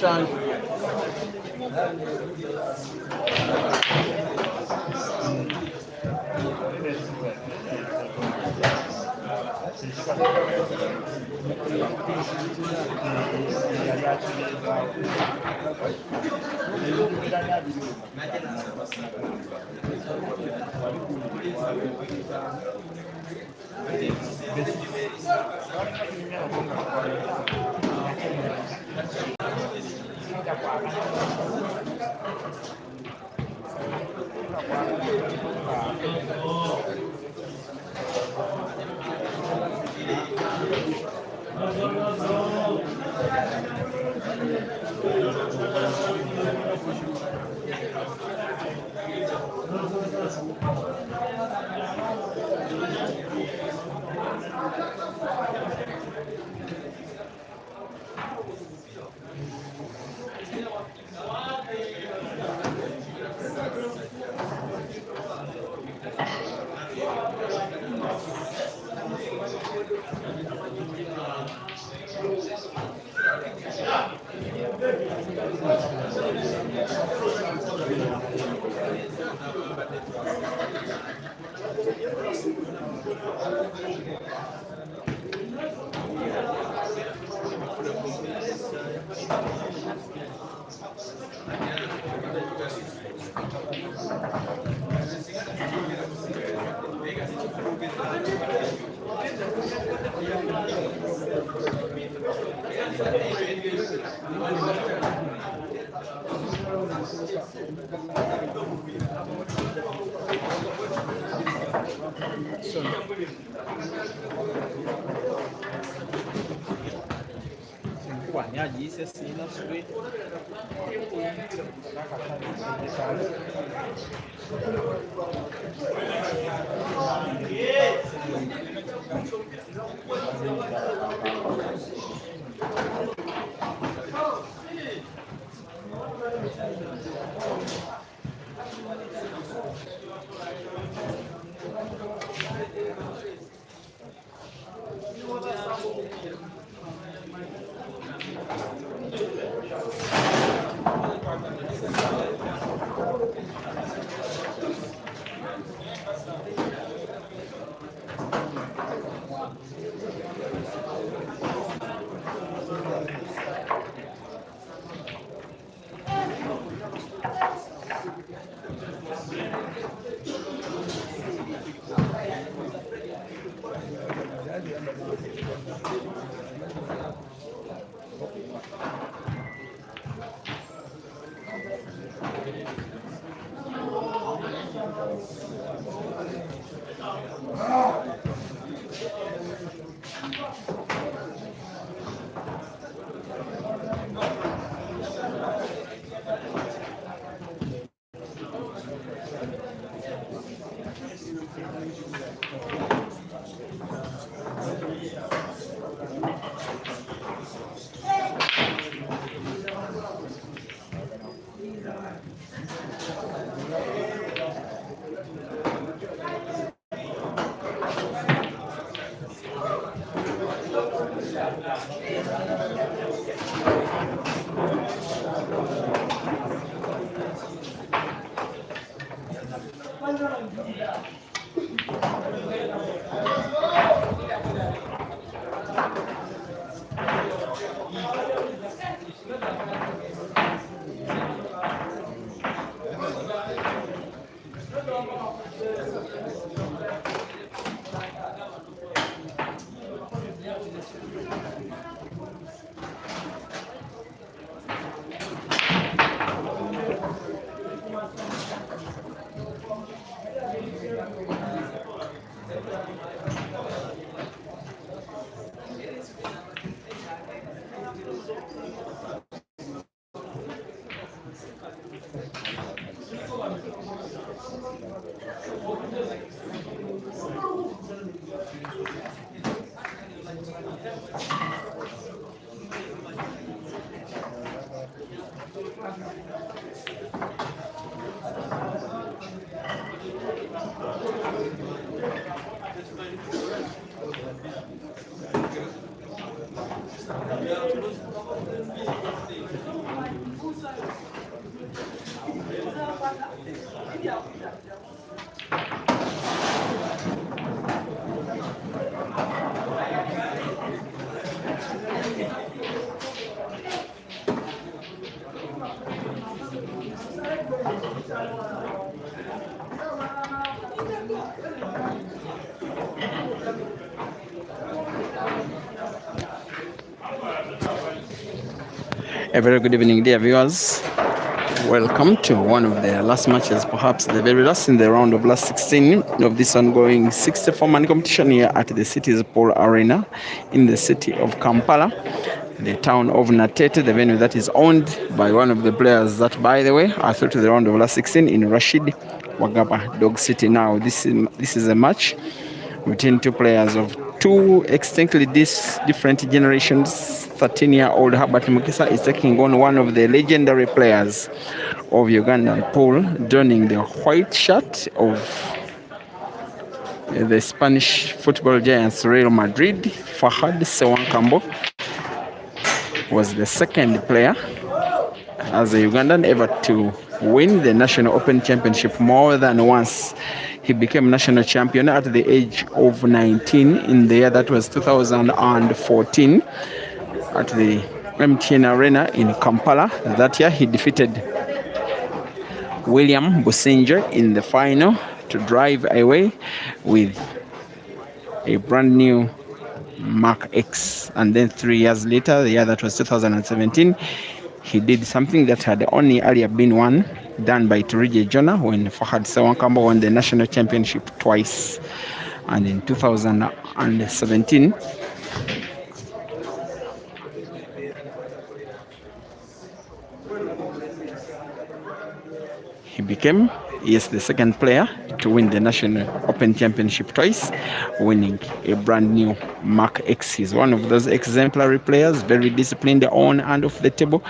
Shine. Guarnagem, isso assim, não sei. A very good evening, dear viewers. Welcome to one of the last matches, perhaps the very last in the round of last 16 of this ongoing 64-man competition here at the city's Pool Arena in the city of Kampala, the town of Natete, the venue that is owned by one of the players that, by the way, are through to the round of last 16 in Rashid Wagaba Dog City. Now, this is a match between two players of two distinctly different generations. 13-year-old Herbert Mukisa is taking on one of the legendary players of Ugandan pool, donning the white shirt of the Spanish football giants Real Madrid. Fahad Ssewankambo was the second player as a Ugandan ever to win the National Open Championship more than once. He became national champion at the age of 19 in the year that was 2014 at the MTN Arena in Kampala. That year he defeated William Businger in the final to drive away with a brand new Mark X. And then 3 years later, the year that was 2017, he did something that had only earlier been done by Turije Jonah when Fahad Ssewankambo won the national championship twice. And in 2017, he became, the second player to win the National Open Championship twice, winning a brand new Mark X. He's one of those exemplary players, very disciplined on and off the table.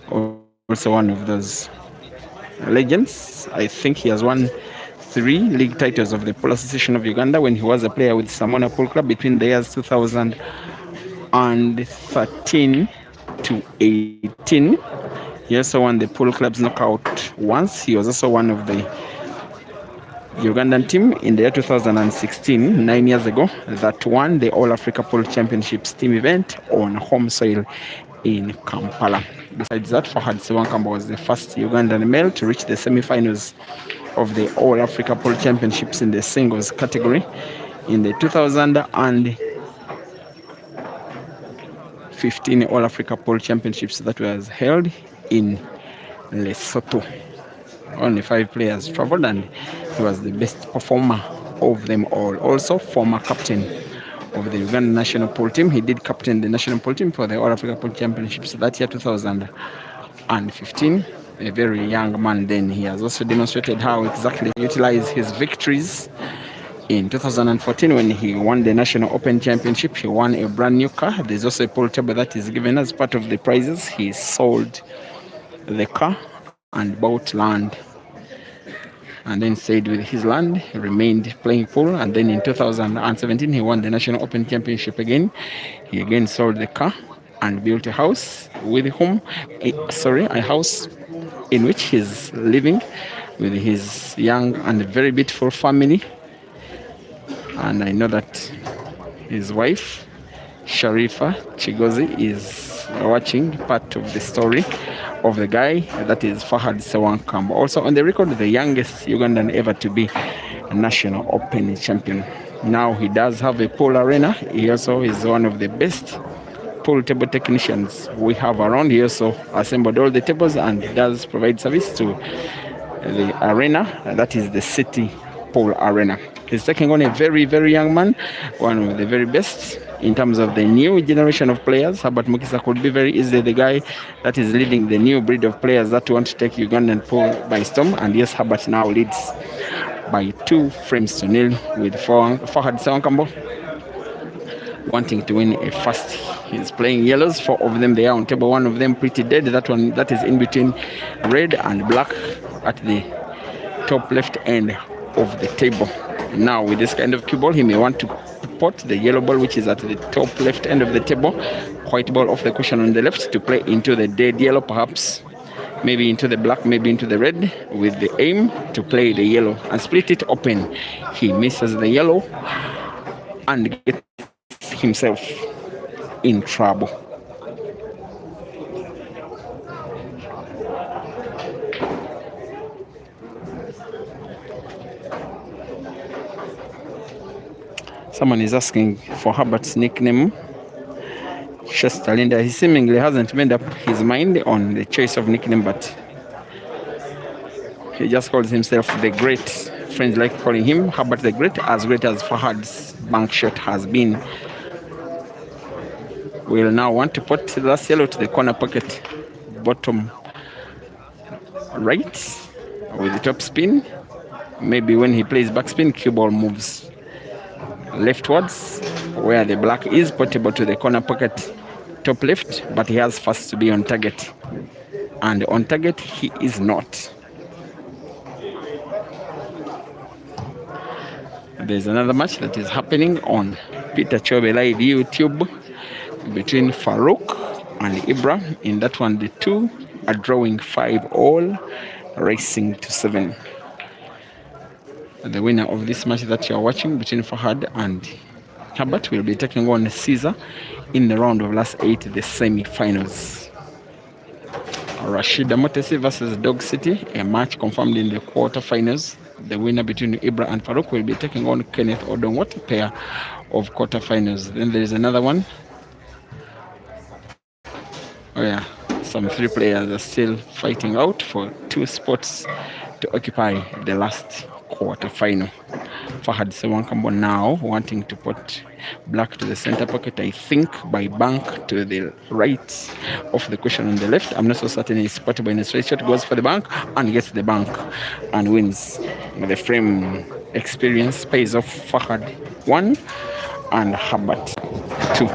Also one of those legends. I think he has won 3 league titles of the Pool Association of Uganda when he was a player with Samona Pool Club between the years 2013 to 18. He also won the Pool Club's knockout once. He was also one of the Ugandan team in the year 2016, 9 years ago, that won the All Africa Pool Championships team event on home soil in Kampala. Besides that, Fahad Ssewankambo was the first Ugandan male to reach the semi-finals of the All Africa Pool Championships in the singles category in the 2015 All Africa Pool Championships that was held in Lesotho. Only 5 players traveled and he was the best performer of them all. Also, former captain of the Uganda national pool team. He did captain the national pool team for the All Africa Pool Championships that year, 2015. A very young man then. He has also demonstrated how exactly to utilize his victories. In 2014, when he won the National Open Championship, he won a brand new car. There's also a pool table that is given as part of the prizes. He sold the car and bought land, and then stayed with his land. He remained playing pool, and then in 2017 he won the National Open Championship again. He again sold the car and built a house with a house in which he's living with his young and very beautiful family. And I know that his wife Sharifa Chigozi is watching part of the story of the guy that is Fahad Ssewankambo. Also on the record, the youngest Ugandan ever to be a national open champion. Now he does have a pool arena. He also is one of the best pool table technicians we have around. He also assembled all the tables and does provide service to the arena, that is the city pool arena. He's taking on a very, very young man, one of the very best, in terms of the new generation of players. Herbert Mukisa could be very easily the guy that is leading the new breed of players that want to take Ugandan pool by storm. And yes, Herbert now leads by 2 frames to nil with Fahad Ssewankambo wanting to win a first. He's playing yellows. 4 of them they are on table. 1 of them pretty dead. That one that is in between red and black at the top left end of the table. Now with this kind of cue ball, he may want to pot the yellow ball which is at the top left end of the table, white ball off the cushion on the left to play into the dead yellow, perhaps maybe into the black, maybe into the red, with the aim to play the yellow and split it open. He misses the yellow and gets himself in trouble. Someone is asking for Herbert's nickname, Chester Linda. He seemingly hasn't made up his mind on the choice of nickname, but he just calls himself the Great. Friends like calling him Herbert the Great as Fahad's bank shot has been. We'll now want to put the last yellow to the corner pocket, bottom right, with the top spin. Maybe when he plays backspin, cue ball moves leftwards, where the black is portable to the corner pocket, top left, but he has first to be on target. And on target, he is not. There's another match that is happening on Peter Chobe Live YouTube between Farouk and Ibra. In that one, the 2 are drawing 5-all, racing to 7. The winner of this match that you are watching between Fahad and Herbert will be taking on Caesar in the round of last 8, the semi-finals. Rashida Motesi versus Dog City, a match confirmed in the quarter-finals. The winner between Ibra and Farouk will be taking on Kenneth Odong. What a pair of quarter-finals. Then there is another one. Oh yeah, some 3 players are still fighting out for 2 spots to occupy the last quarter-final. Fahad Ssewankambo now wanting to put black to the center pocket, I think by bank to the right of the cushion on the left. I'm not so certain it's portable in a straight shot. Goes for the bank and gets the bank and wins. The frame experience pays off. Fahad 1 and Herbert 2.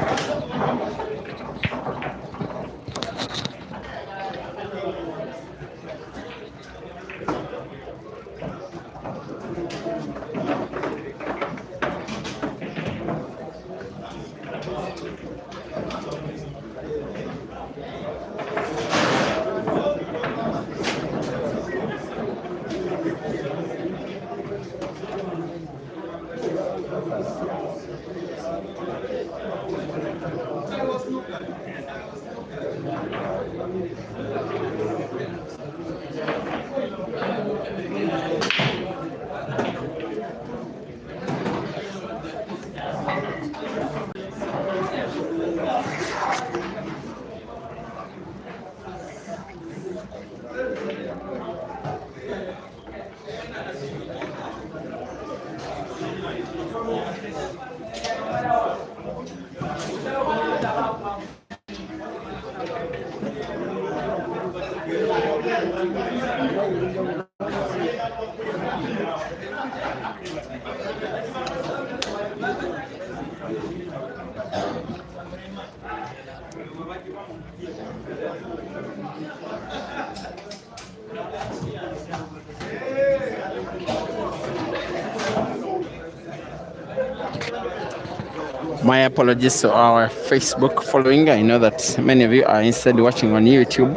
My apologies to our Facebook following. I know that many of you are instead watching on YouTube.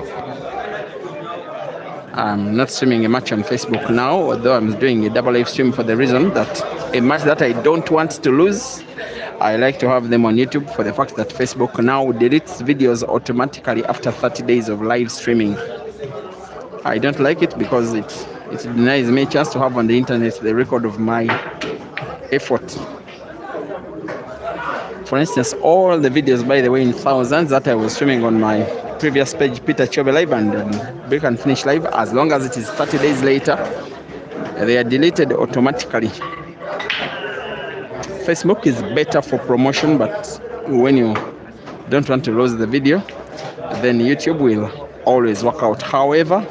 I'm not streaming a match on Facebook now, although I'm doing a double live stream for the reason that a match that I don't want to lose, I like to have them on YouTube for the fact that Facebook now deletes videos automatically after 30 days of live streaming. I don't like it because it denies me a chance to have on the internet the record of my effort. For instance, all the videos, by the way, in thousands that I was streaming on my previous page, Peter Chobe Live and Break and Finish Live, as long as it is 30 days later, they are deleted automatically. Facebook is better for promotion, but when you don't want to lose the video, then YouTube will always work out. However,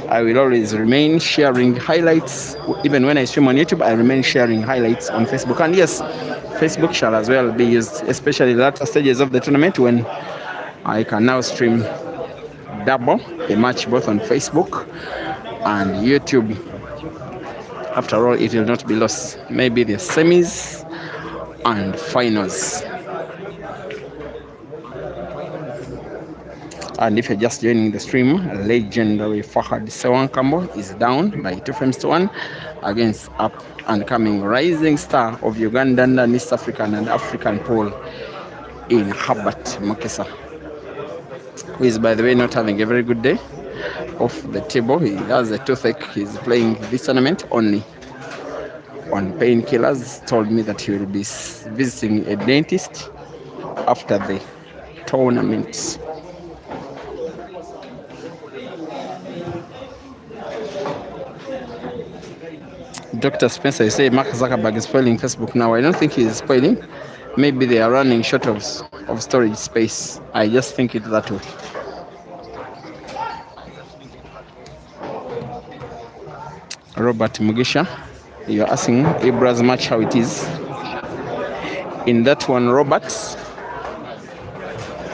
I will always remain sharing highlights. Even when I stream on YouTube, I remain sharing highlights on Facebook. And yes, Facebook shall as well be used, especially the latter stages of the tournament when I can now stream double a match both on Facebook and YouTube. After all, it will not be lost. Maybe the semis and finals. And if you're just joining the stream, legendary Fahad Ssewankambo is down by 2-1 against up and coming rising star of Ugandan and East African and African pool in Herbert Mukisa, who is, by the way, not having a very good day off the table. He has a toothache. He's playing this tournament only on painkillers. Told me that he will be visiting a dentist after the tournament. Dr. Spencer, you say Mark Zuckerberg is spoiling Facebook now. I don't think he is spoiling. Maybe they are running short of storage space. I just think it that way. Robert Mugisha, you're asking Ibra's match how it is. In that one, Robert,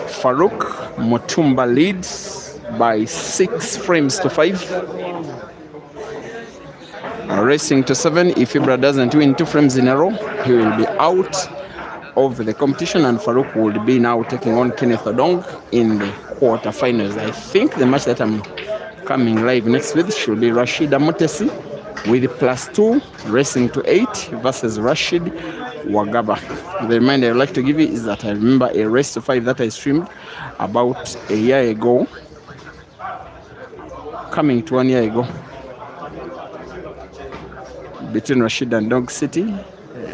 Farouk Mutumba leads by 6 frames to 5. Racing to 7. If Ibra doesn't win 2 frames in a row, he will be out of the competition, and Farouk will be now taking on Kenneth Odong in the quarterfinals. I think the match that I'm coming live next week should be Rashida Mutesi with +2, racing to 8 versus Rashid Wagaba. The reminder I'd like to give you is that I remember a race to 5 that I streamed about a year ago, coming to 1 year ago, between Rashid and Dog City.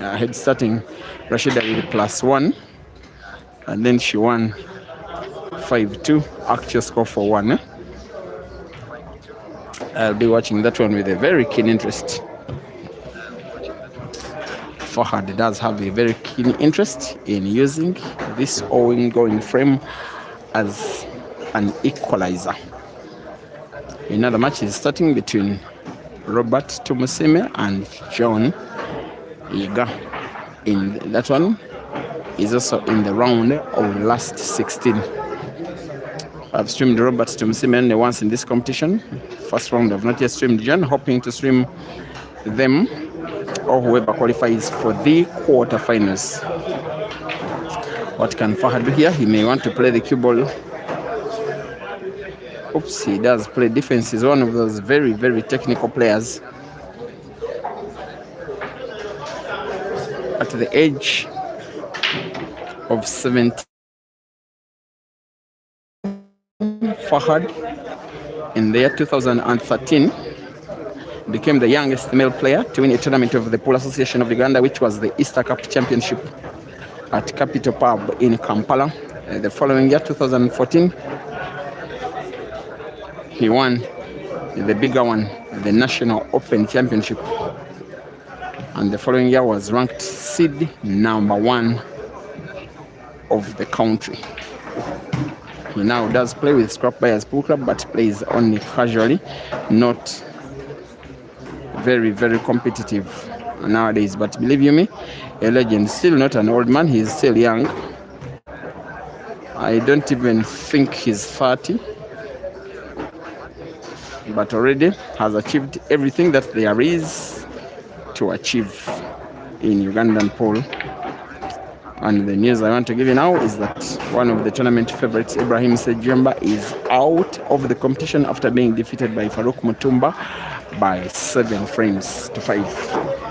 I had starting Rashida with +1, and then she won 5-2, actual score for 1. I'll be watching that one with a very keen interest. Fahad does have a very keen interest in using this ongoing frame as an equalizer. Another match is starting between Robert Tumusime and John Iga. In that one is also in the round of last 16. I've streamed Robert Tumusime only once in this competition. First round I've not yet streamed John, hoping to stream them or whoever qualifies for the quarterfinals. What can Fahad do here? He may want to play the cue ball. Oops, he does play defense. He's one of those very, very technical players. At the age of 17, Fahad, in the year 2013, became the youngest male player to win a tournament of the Pool Association of Uganda, which was the Easter Cup Championship at Capital Pub in Kampala. The following year, 2014, he won the bigger one, the National Open Championship. And the following year was ranked seed number 1 of the country. He now does play with Scrap Buyers Pool Club, but plays only casually, not very, very competitive nowadays. But believe you me, a legend, still not an old man, he's still young. I don't even think he's 30, but already has achieved everything that there is to achieve in Ugandan pool. And the news I want to give you now is that one of the tournament favorites, Ibrahim Sejemba, is out of the competition after being defeated by Farouk Mutumba by 7 frames to 5.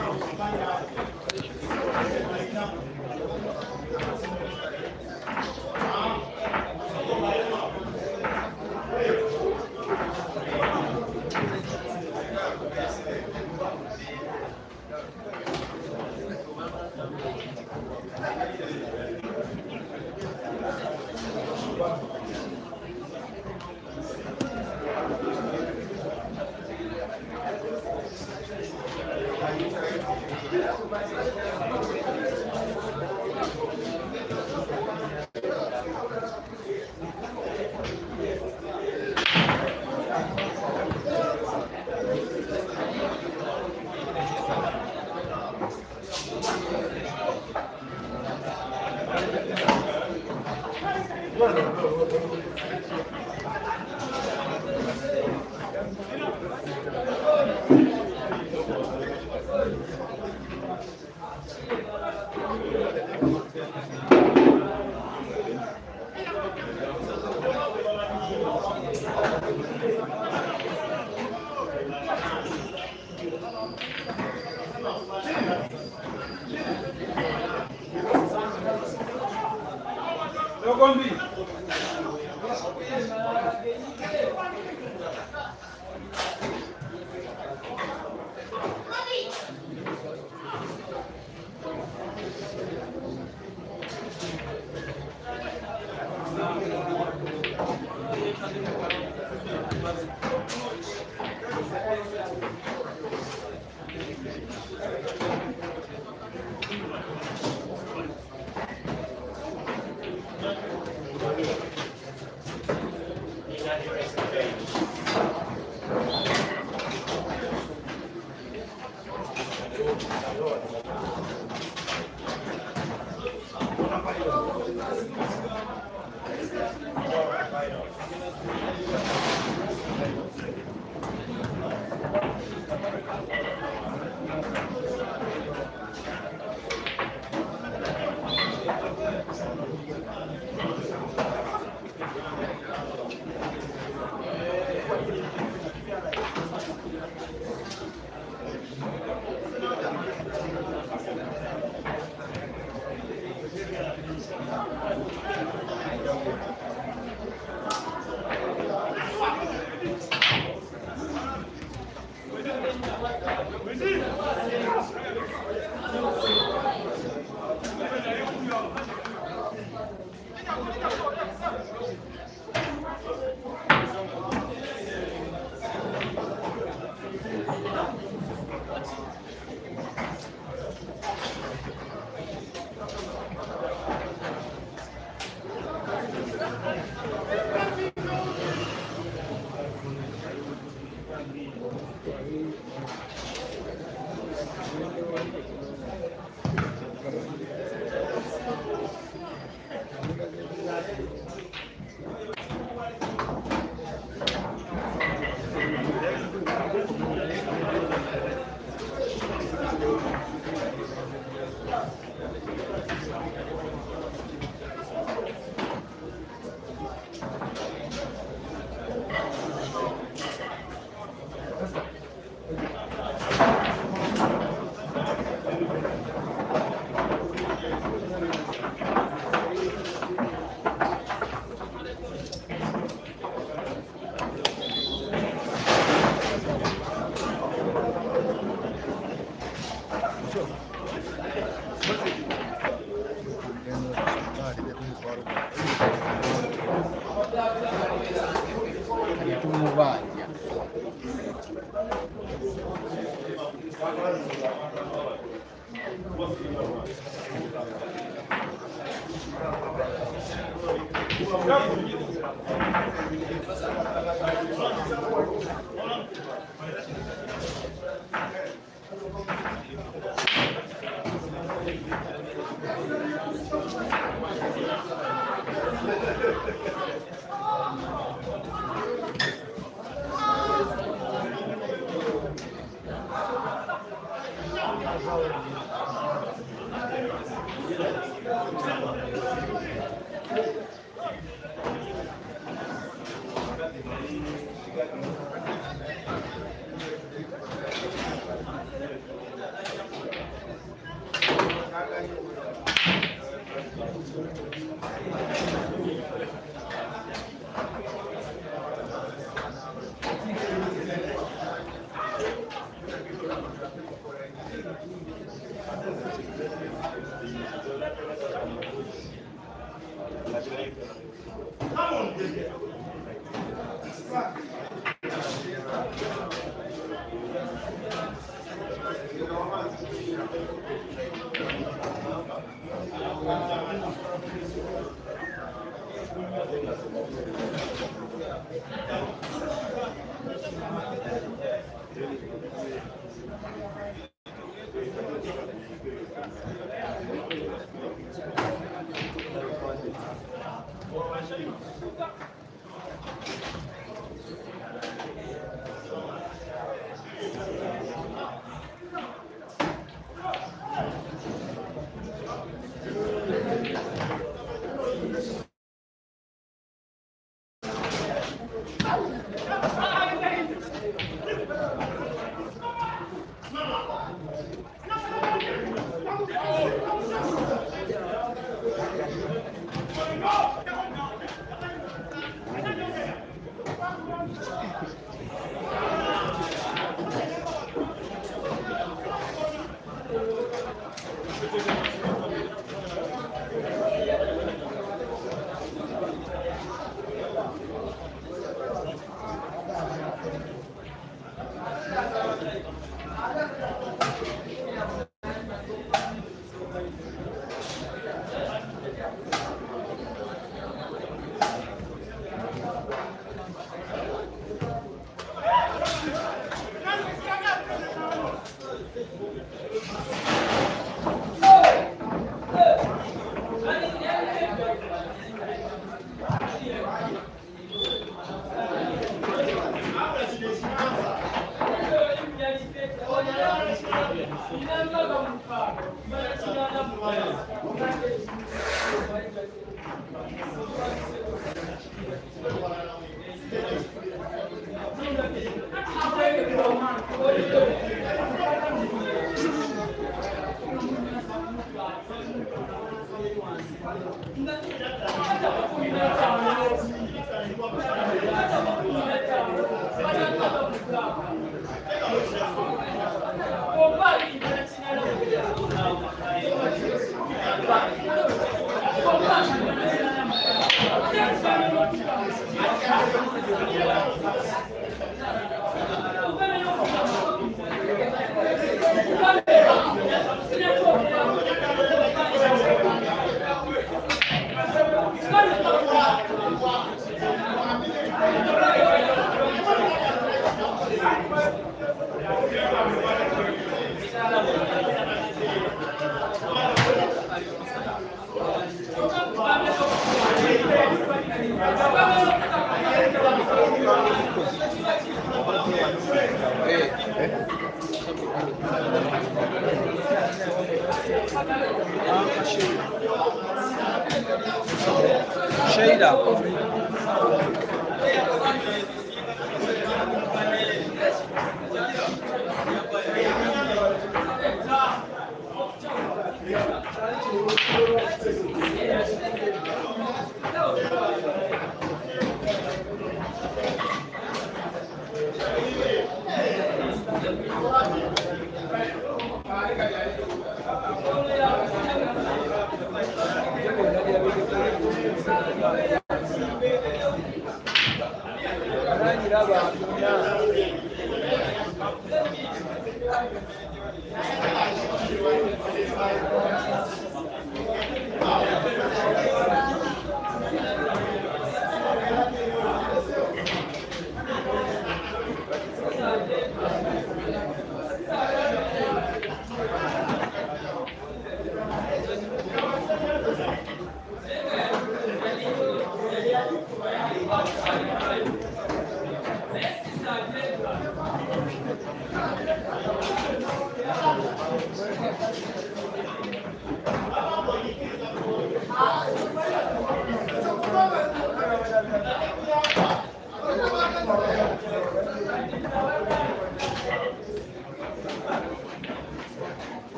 Sheila.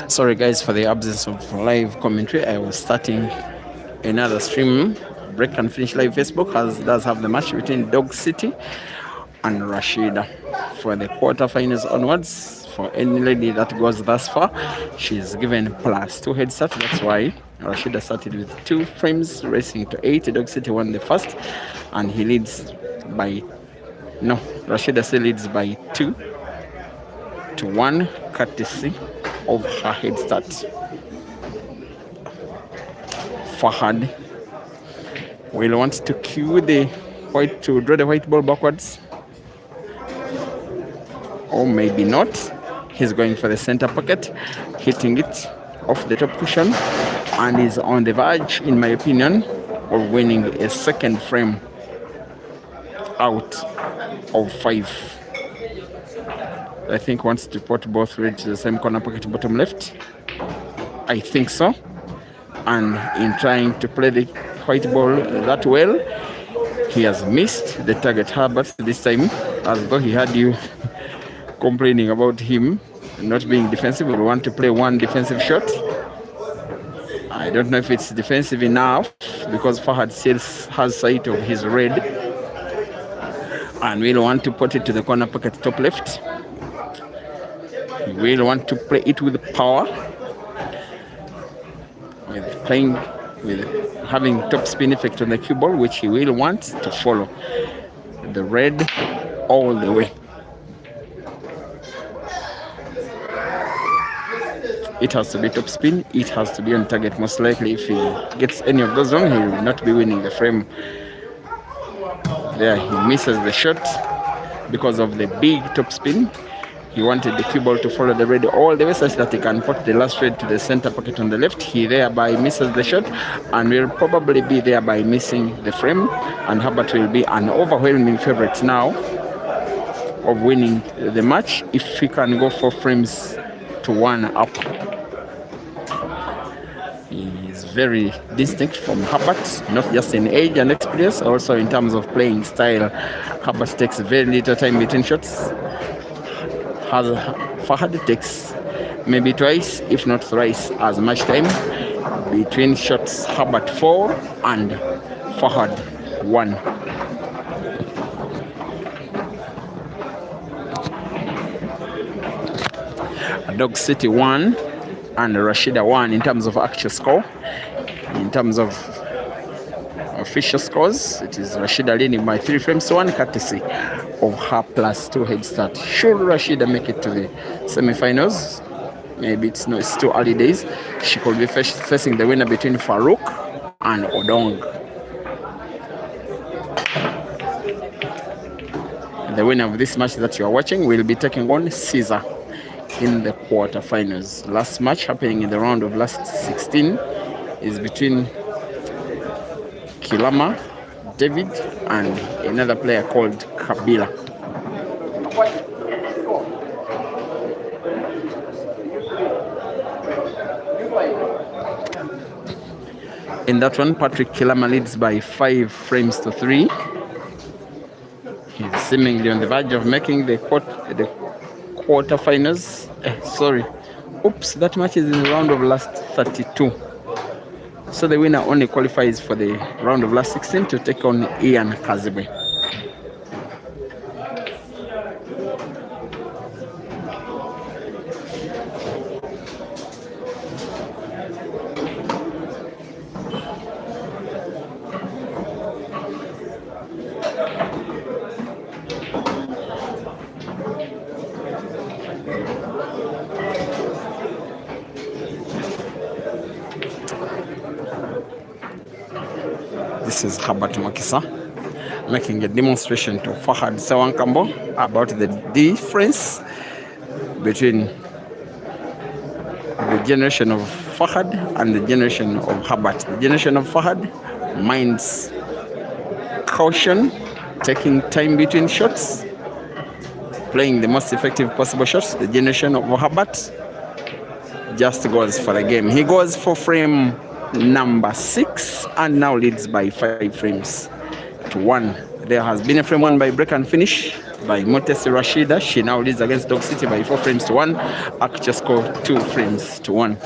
Sorry guys for the absence of live commentary. I was starting another stream. Break and Finish Live Facebook does have the match between Dog City and Rashida for the quarterfinals onwards. For any lady that goes thus far, she's given +2 head start. That's why Rashida started with 2 frames, racing to 8. Dog City won the first, and he leads by Rashida still leads by 2-1, courtesy of her head start. Fahad will want to cue the white to draw the white ball backwards, or maybe not. He's going for the center pocket, hitting it off the top cushion, and is on the verge, in my opinion, of winning a second frame out of 5. I think wants to put both red to the same corner pocket bottom left. I think so. And in trying to play the white ball that well, he has missed the target. Herbert this time, as though he had you complaining about him not being defensive. We want to play one defensive shot. I don't know if it's defensive enough because Fahad still has sight of his red. And we'll want to put it to the corner pocket top left. We'll want to play it with power. With having top spin effect on the cue ball, which he will want to follow the red all the way. It has to be top spin. It has to be on target. Most likely, if he gets any of those wrong, he will not be winning the frame. There, he misses the shot because of the big top spin. He wanted the cue ball to follow the red all the way such that he can put the last red to the center pocket on the left. He thereby misses the shot and will probably be thereby missing the frame. And Herbert will be an overwhelming favorite now of winning the match if he can go 4 frames to 1 up. He is very distinct from Herbert, not just in age and experience, also in terms of playing style. Herbert takes very little time between shots. Fahad takes maybe twice, if not thrice, as much time between shots. Herbert 4 and Fahad 1. Dog City 1 and Rashida 1 in terms of actual score. In terms of official scores, it is Rashida leading by 3 frames to 1, courtesy of her +2 head start. Should Rashida make it to the semi-finals, maybe it's too early days, she could be facing the winner between Farouk and Odong. The winner of this match that you are watching will be taking on Caesar in the quarterfinals. Last match happening in the round of last 16 is between Kilama, David, and another player called Kabila. In that one, Patrick Kilama leads by 5 frames to 3. He's seemingly on the verge of making the quarterfinals. Oops, that match is in the round of last 32. So the winner only qualifies for the round of last 16 to take on Ian Kazibwe. This is Herbert Mukisa making a demonstration to Fahad Ssewankambo about the difference between the generation of Fahad and the generation of Herbert. The generation of Fahad minds caution, taking time between shots, playing the most effective possible shots. The generation of Herbert just goes for the game. He goes for frame number 6 and now leads by 5 frames to 1. There has been a frame won by break and finish by Mutesi Rashida. She now leads against Dog City by 4 frames to 1. Actual score 2 frames to 1.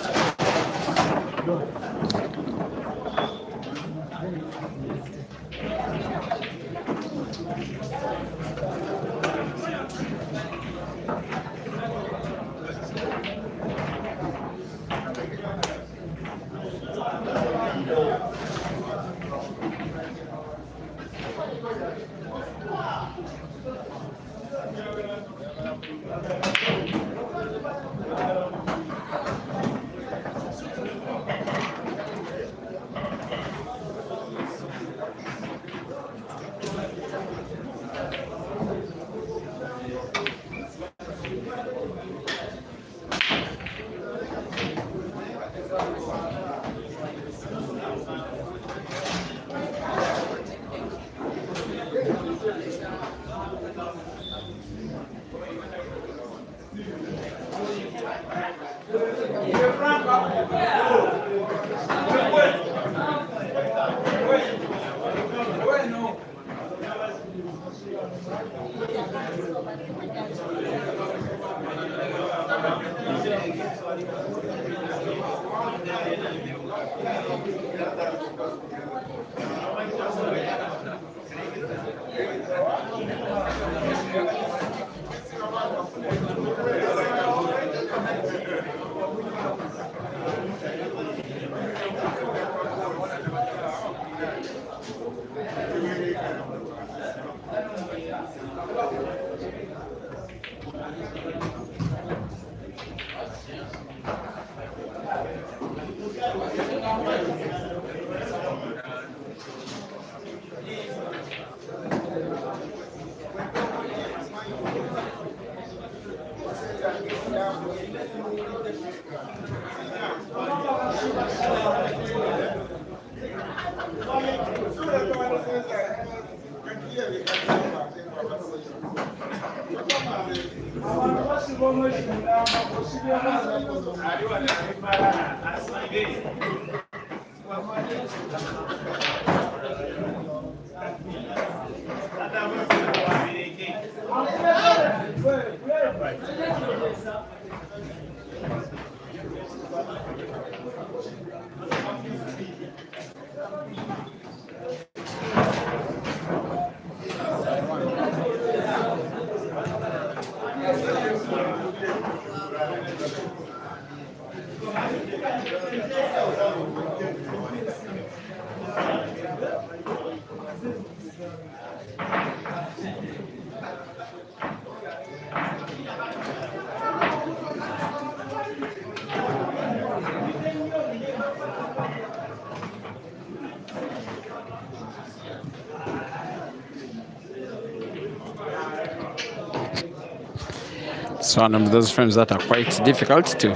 So one of those frames that are quite difficult to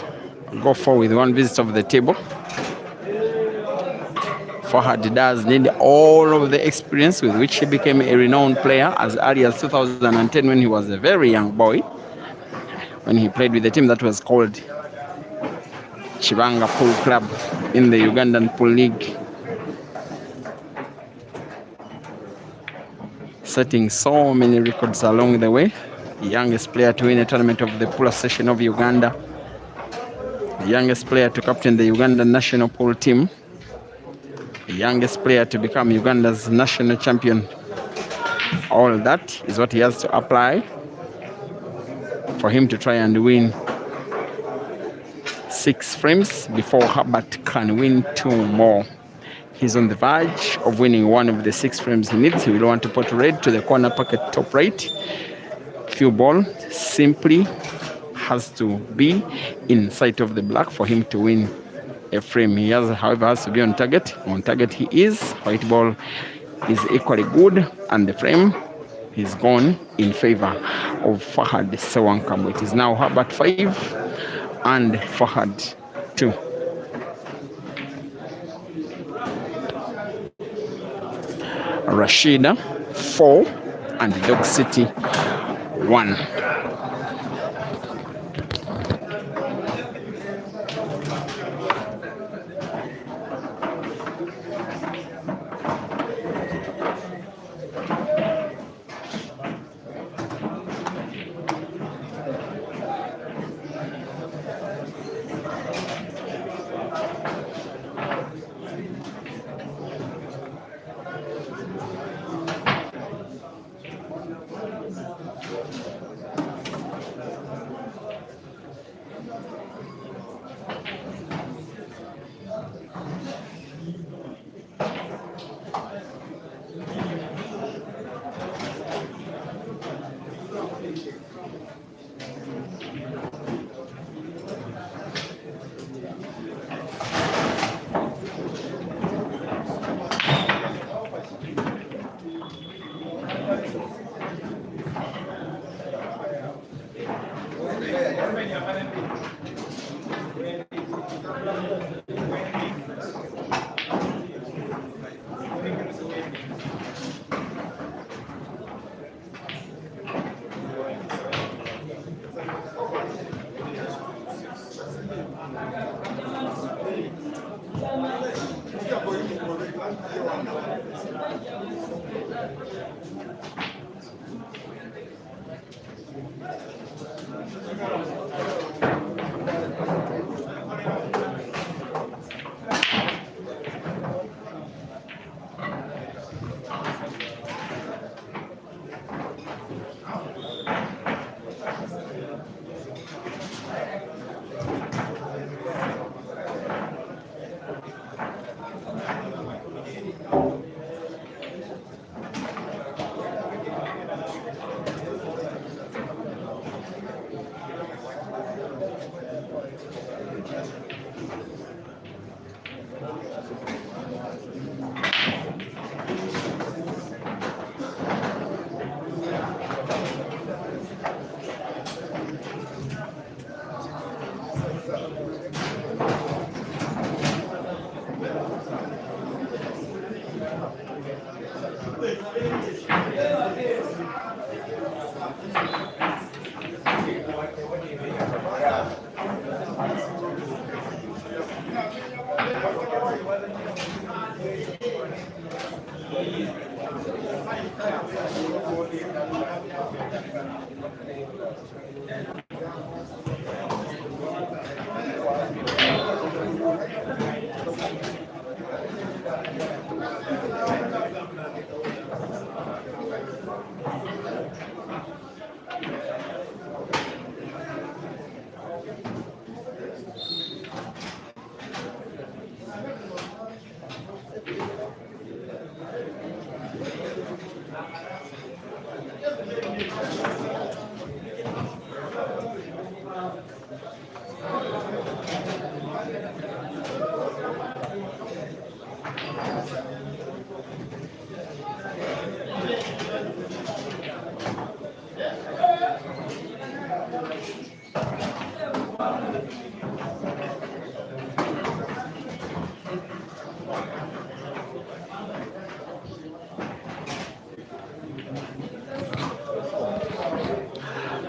go for with one visit of the table. Fahad does need all of the experience with which he became a renowned player as early as 2010 when he was a very young boy, when he played with a team that was called Chibanga Pool Club in the Ugandan Pool League, setting so many records along the way. The youngest player to win a tournament of the Pool Association of Uganda, the youngest player to captain the Ugandan national pool team, the youngest player to become Uganda's national champion. All that is what he has to apply for him to try and win 6 frames before Herbert can win 2 more. He's on the verge of winning one of the 6 frames he needs. He will want to put red to the corner pocket top right. Cue ball simply has to be in sight of the black for him to win a frame. He has, however, has to be on target. On target he is. White ball is equally good, and the frame is gone in favor of Fahad Ssewankambo. It is now Herbert 5 and Fahad 2. Rashida 4 and Dog City 1.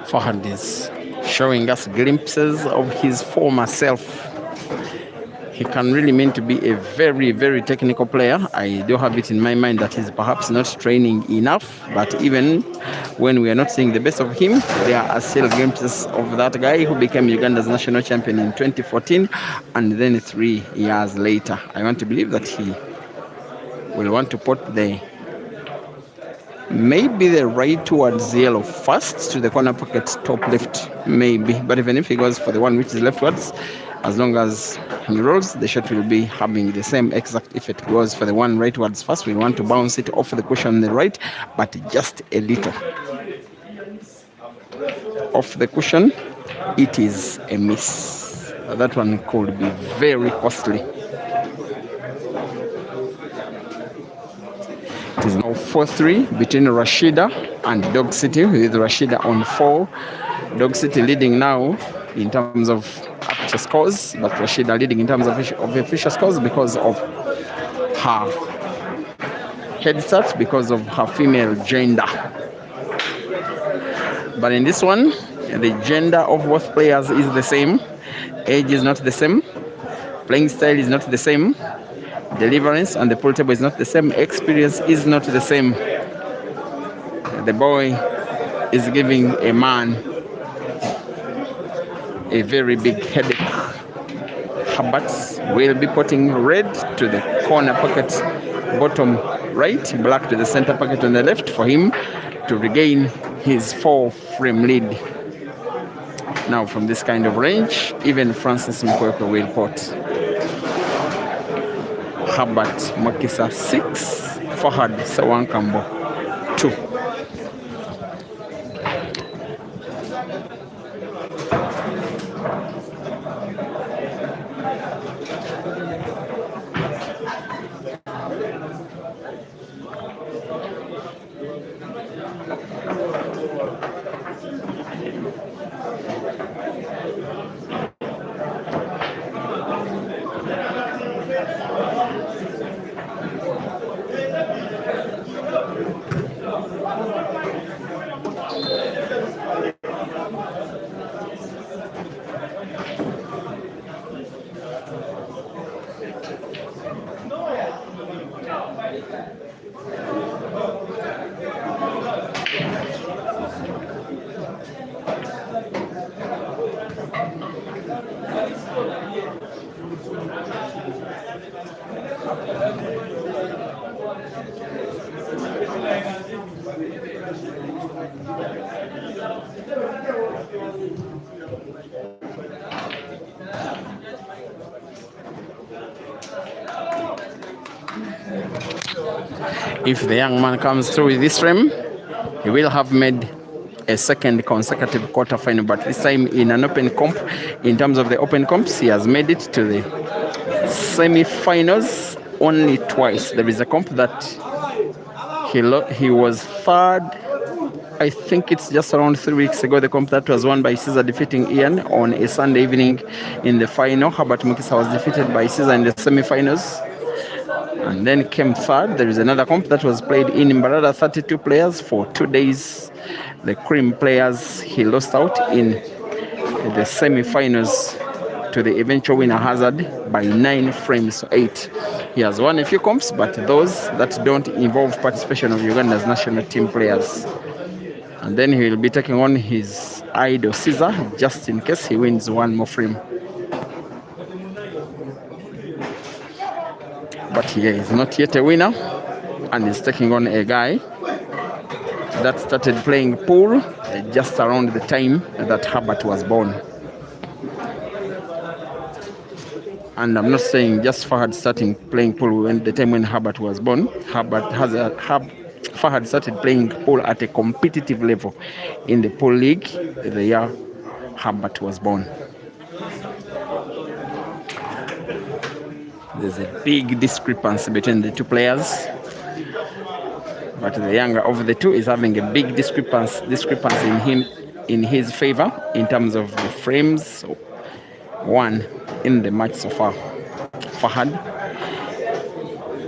Fahad is showing us glimpses of his former self. He can really mean to be a very, very technical player. I do have it in my mind that he's perhaps not training enough, but even when we are not seeing the best of him, there are still glimpses of that guy who became Uganda's national champion in 2014, and then 3 years later. I want to believe that he will want to put maybe the right towards the yellow first to the corner pocket top left, maybe. But even if he goes for the one which is leftwards, as long as he rolls, the shot will be having the same exact. If it goes for the one rightwards first, we want to bounce it off the cushion on the right, but just a little off the cushion. It is a miss. That one could be very costly. It is now 4-3 between Rashida and Dog City, with Rashida on 4. Dog City leading now in terms of official scores, but Rashida leading in terms of official scores because of her head start, because of her female gender. But in this one, the gender of both players is the same. Age is not the same. Playing style is not the same. Deliverance and the pool table is not the same. Experience is not the same. The boy is giving a man a very big headache. Herbert will be putting red to the corner pocket bottom right, black to the center pocket on the left, for him to regain his 4-frame lead. Now from this kind of range, even Francis Mkwekwe will pot. Herbert Mukisa 6, Fahad Ssewankambo 2. If the young man comes through with this frame, he will have made a second consecutive quarterfinal, but this time in an open comp. In terms of the open comps, he has made it to the semi-finals only twice. There is a comp that he was third. I think it's just around 3 weeks ago, the comp that was won by Caesar defeating Ian on a Sunday evening in the final. Herbert Mukisa was defeated by Caesar in the semi-finals and then came third. There is another comp that was played in Mbarara, 32 players for 2 days. The cream players, he lost out in the semi-finals to the eventual winner Hazard by 9 frames to 8. He has won a few comps, but those that don't involve participation of Uganda's national team players. And then he will be taking on his idol Caesar just in case he wins one more frame. But he is not yet a winner, and he's taking on a guy that started playing pool just around the time that Herbert was born. And I'm not saying just Fahad starting playing pool when the time when Herbert was born. Fahad started playing pool at a competitive level in the pool league the year Herbert was born. There's a big discrepancy between the two players, but the younger of the two is having a big discrepancy in his favor in terms of the frames won in the match so far. Fahad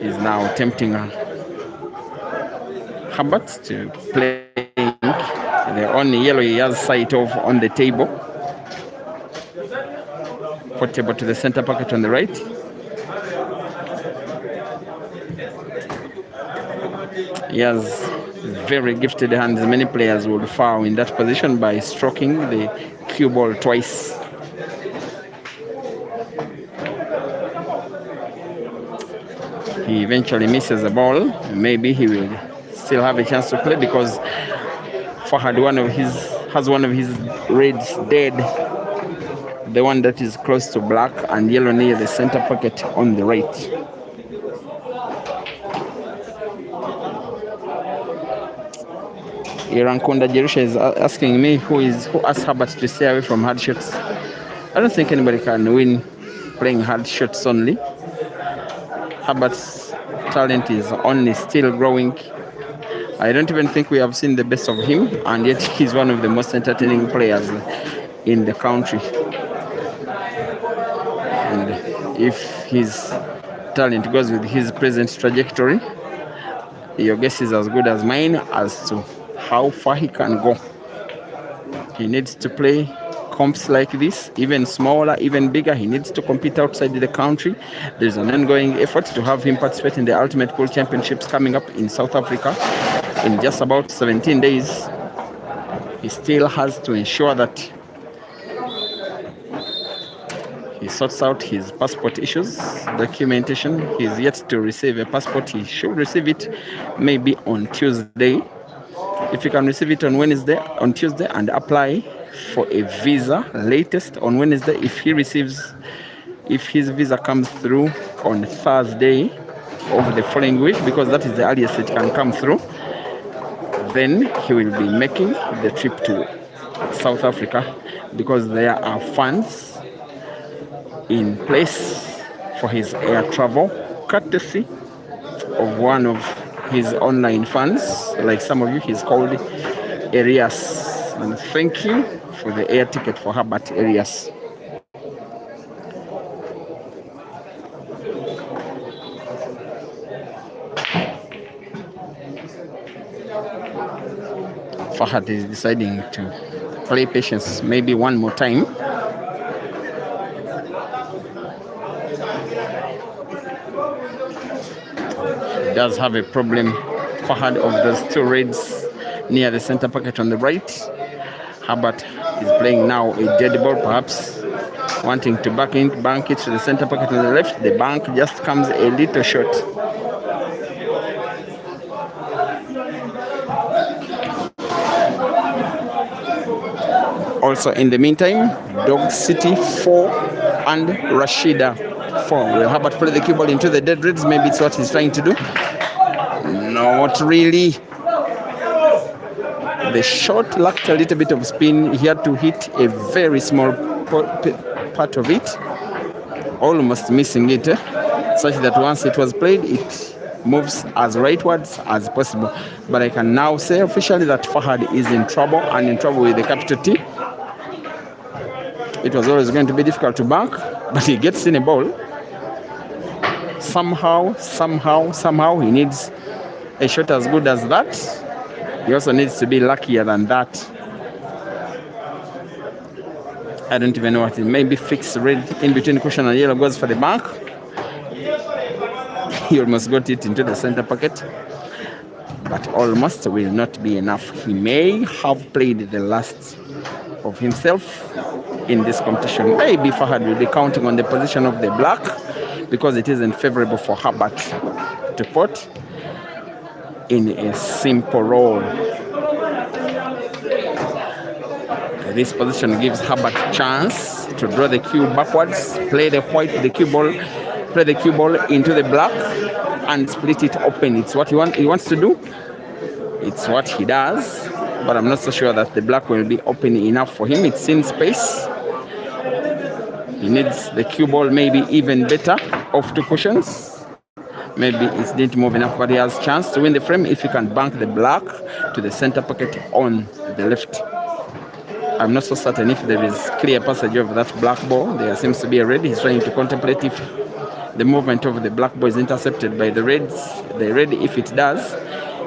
is now tempting Herbert to play the only yellow he has sight of on the table. Portable to the center pocket on the right. He has very gifted hands. Many players would foul in that position by stroking the cue ball twice. He eventually misses the ball. Maybe he will still have a chance to play because Fahad has one of his reds dead. The one that is close to black and yellow near the center pocket on the right. Irankonda Jerusha is asking me who asked Herbert to stay away from hard shots. I don't think anybody can win playing hard shots only. Herbert's talent is only still growing. I don't even think we have seen the best of him, and yet he's one of the most entertaining players in the country. And if his talent goes with his present trajectory, your guess is as good as mine as to how far he can go. He needs to play comps like this, even smaller, even bigger. He needs to compete outside the country. There's an ongoing effort to have him participate in the Ultimate Pool Championships coming up in South Africa in just about 17 days. He still has to ensure that he sorts out his passport issues, documentation. He's yet to receive a passport. He should receive it maybe on Tuesday. If he can receive it on Tuesday and apply for a visa latest on Wednesday, if his visa comes through on Thursday of the following week, because that is the earliest it can come through, then he will be making the trip to South Africa, because there are funds in place for his air travel, courtesy of one of his online funds. Like some of you, he's called Arias. And thank you for the air ticket for Herbert Arias. Fahad is deciding to play patience maybe one more time. He does have a problem, Fahad, of those two reds near the center pocket on the right. Herbert is playing now a dead ball, perhaps wanting to bank it to the center pocket on the left. The bank just comes a little short. Also in the meantime, Dog City 4 and Rashida 4. Will Herbert play the cue ball into the dead reds? Maybe it's what he's trying to do. Not really. The shot lacked a little bit of spin. He had to hit a very small part of it, almost missing it, such that once it was played, it moves as rightwards as possible. But I can now say officially that Fahad is in trouble, and in trouble with the capital T. It was always going to be difficult to bank, but he gets in a ball. Somehow, he needs a shot as good as that. He also needs to be luckier than that. I don't even know what it may be. Fixed red in between cushion and yellow goes for the bank. He almost got it into the center pocket, but almost will not be enough. He may have played the last of himself in this competition. Maybe Fahad will be counting on the position of the black because it isn't favorable for Herbert to put in a simple roll. This position gives Herbert a chance to draw the cue backwards, play the cue ball, play the cue ball into the black and split it open. It's what he wants to do. It's what he does, but I'm not so sure that the black will be open enough for him. It's in space. He needs the cue ball maybe even better off two cushions. Maybe it didn't move enough, but he has a chance to win the frame if he can bank the black to the center pocket on the left. I'm not so certain if there is clear passage of that black ball. There seems to be a red. He's trying to contemplate if the movement of the black ball is intercepted by the reds. The red, if it does,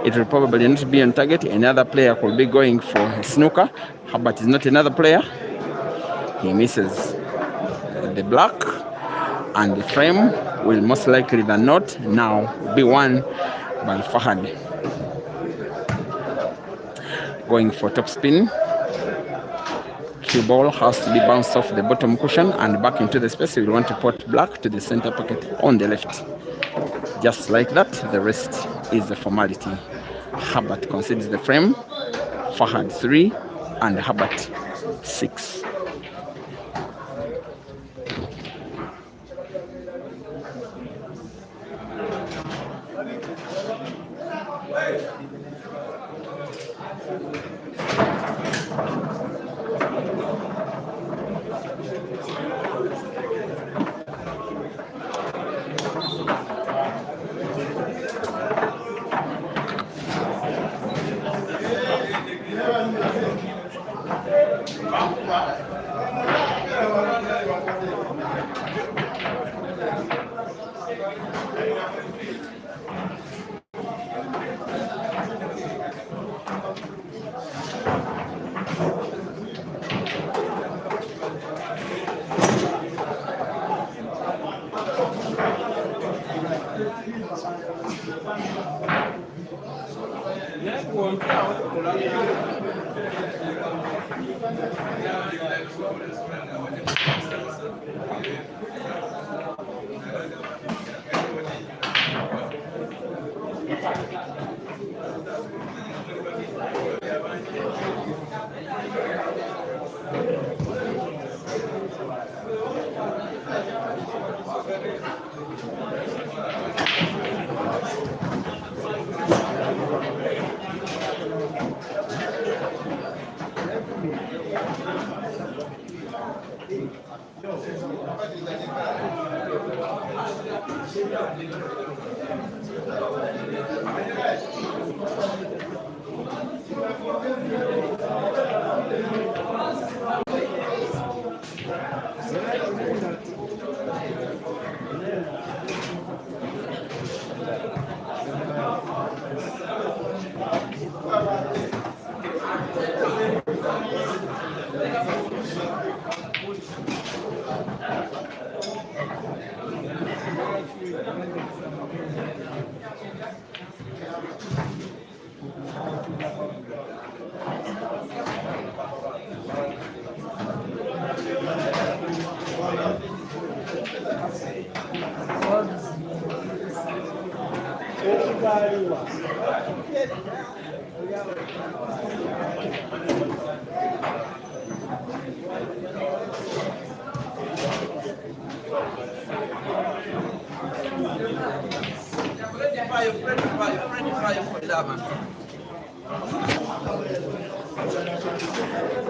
it will probably not be on target. Another player could be going for a snooker. Herbert is not another player. He misses the black, and the frame will most likely than not now be won by Fahad. Going for top spin. Cue ball has to be bounced off the bottom cushion and back into the space. We want to put black to the center pocket on the left. Just like that, the rest is a formality. Herbert concedes the frame, Fahad 3 and Herbert 6.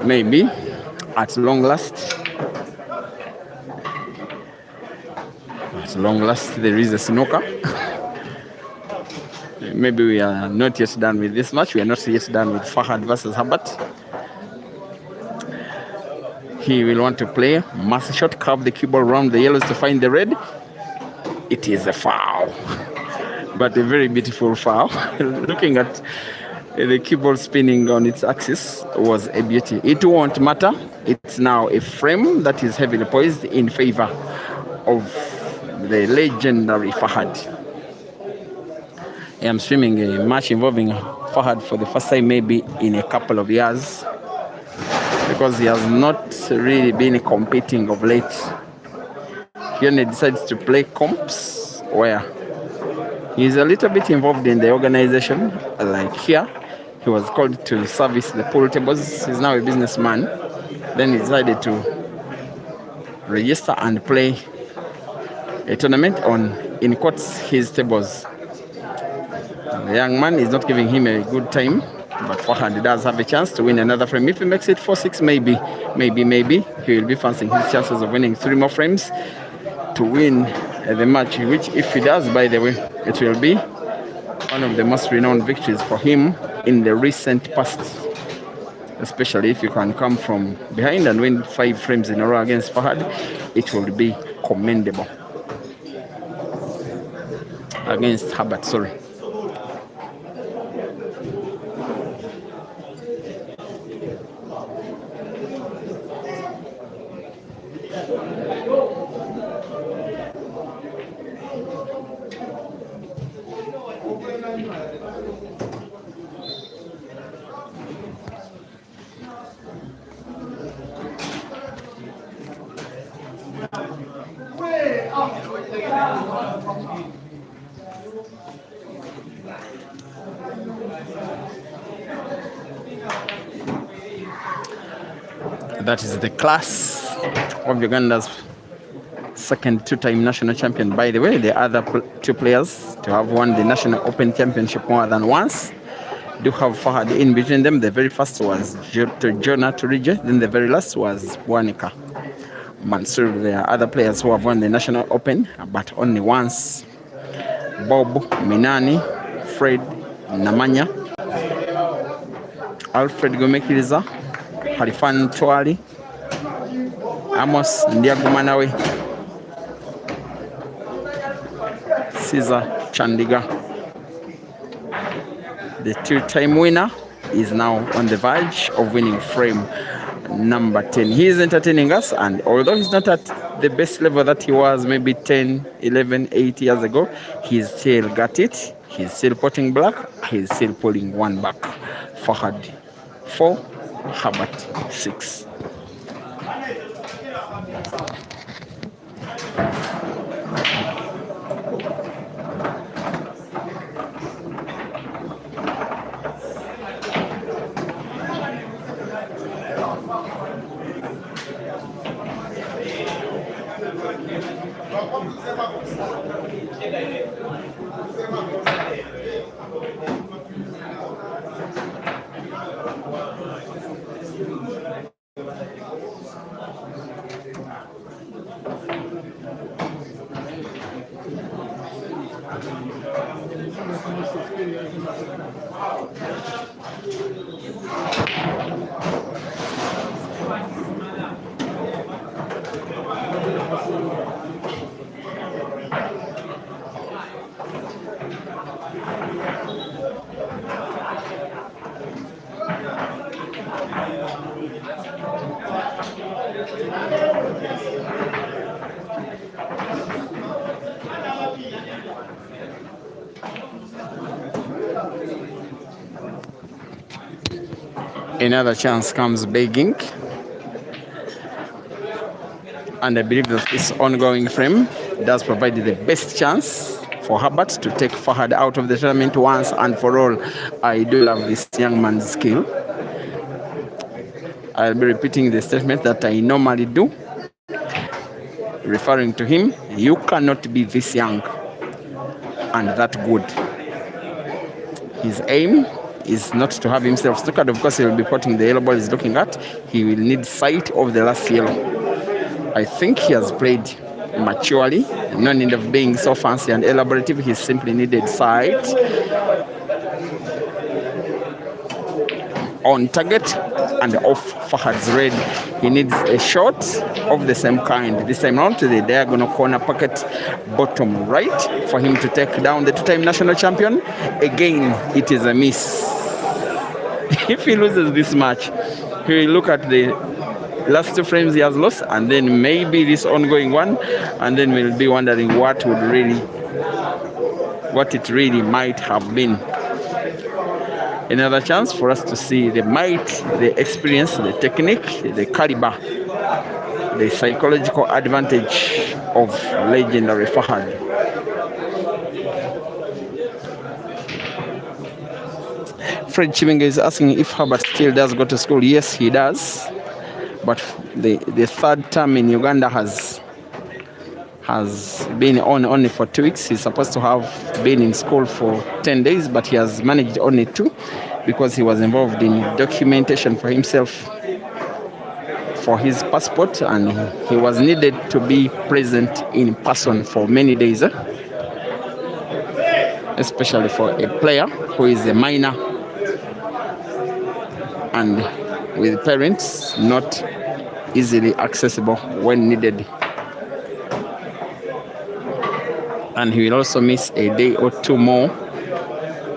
Maybe at long last there is a snooker. Maybe we are not yet done with this match. We are not yet done with Fahad versus Herbert. He will want to play mass shot, curve the cue ball around the yellows to find the red. It is a foul, but a very beautiful foul. Looking at the cue ball spinning on its axis was a beauty. It won't matter It's now a frame that is heavily poised in favor of the legendary Fahad. I am streaming a match involving Fahad for the first time maybe in a couple of years, because he has not really been competing of late. He only decides to play comps where he's a little bit involved in the organization. Like here, he was called to service the pool tables. He's now a businessman. Then he decided to register and play a tournament on, in quotes, his tables. The young man is not giving him a good time, but Fahad does have a chance to win another frame. If he makes it 4-6, maybe, he will be fancying his chances of winning 3 more frames to win the match, which if he does, by the way, it will be one of the most renowned victories for him in the recent past, especially if you can come from behind and win 5 frames in a row against Fahad. It will be commendable. Against Herbert, sorry. That is the class of Uganda's second 2-time national champion. By the way, the other 2 players to have won the National Open Championship more than once do have Fahad in between them. The very first was Jonah Turije, then the very last was Bwanika Mansour. There are other players who have won the National Open, but only once. Bob Minani, Fred Namanya, Alfred Gomekiriza, Halifan Twali, Amos Ndiagumanawe, Caesar Chandiga. The 2-time winner is now on the verge of winning frame number 10. He is entertaining us, and although he's not at the best level that he was maybe 10, 11, 8 years ago, he's still got it. He's still potting black. He's still pulling 1 back. Fahad 4, Herbert 6. Another chance comes begging, and I believe that this ongoing frame does provide the best chance for Herbert to take Fahad out of the tournament once and for all. I do love this young man's skill. I'll be repeating the statement that I normally do, referring to him. You cannot be this young and that good. His aim is not to have himself snookered. Of course, he will be potting the yellow ball he's looking at. He will need sight of the last yellow. I think he has played maturely. No need of being so fancy and elaborative. He simply needed sight on target and off Fahad's red. He needs a shot of the same kind. This time round to the diagonal corner pocket, bottom right, for him to take down the 2-time national champion. Again, it is a miss. If he loses this match, he will look at the last two frames he has lost, and then maybe this ongoing one, and then we'll be wondering what it really might have been. Another chance for us to see the might, the experience, the technique, the caliber, the psychological advantage of legendary Fahad. Fred Chiminga is asking if Herbert still does go to school. Yes, he does. But the third term in Uganda has been on only for 2 weeks. He's supposed to have been in school for 10 days, but he has managed only 2 because he was involved in documentation for himself for his passport, and he was needed to be present in person for many days, especially for a player who is a minor and with parents not easily accessible when needed. And he will also miss a day or 2 more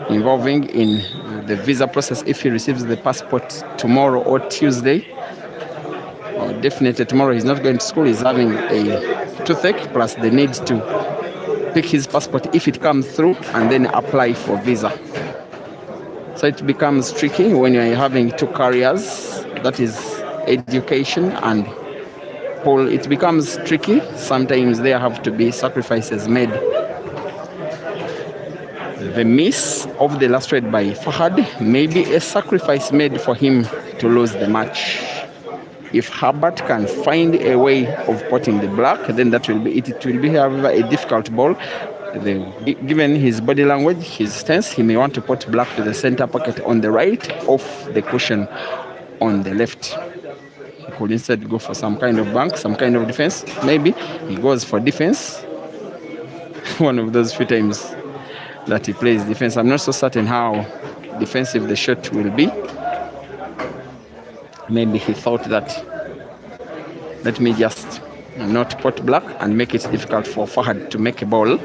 involving in the visa process if he receives the passport tomorrow or Tuesday. Definitely tomorrow he's not going to school. He's having a toothache, plus the need to pick his passport if it comes through and then apply for visa. So it becomes tricky when you're having 2 careers, that is education and poll. It becomes tricky. Sometimes there have to be sacrifices made. The miss of the last raid by Fahad may be a sacrifice made for him to lose the match. If Herbert can find a way of potting the black, then that will be it. It will be, however, a difficult ball. Given his body language, his stance, he may want to put black to the center pocket on the right, off the cushion on the left. He could instead go for some kind of bank, some kind of defense. Maybe he goes for defense. One of those few times that he plays defense. I'm not so certain how defensive the shot will be. Maybe he thought that, let me just not pot black and make it difficult for Fahad to make a ball.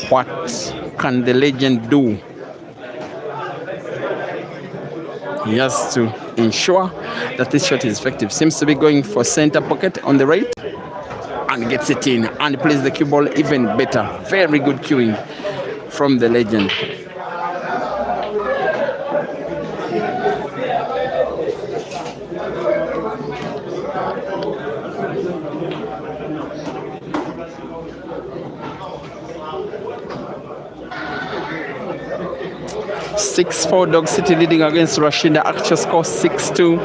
What can the legend do? He has to ensure that this shot is effective. Seems to be going for center pocket on the right and gets it in and plays the cue ball even better. Very good cueing from the legend. (6-4) Dog City leading against Rashida. Actual score 6-2.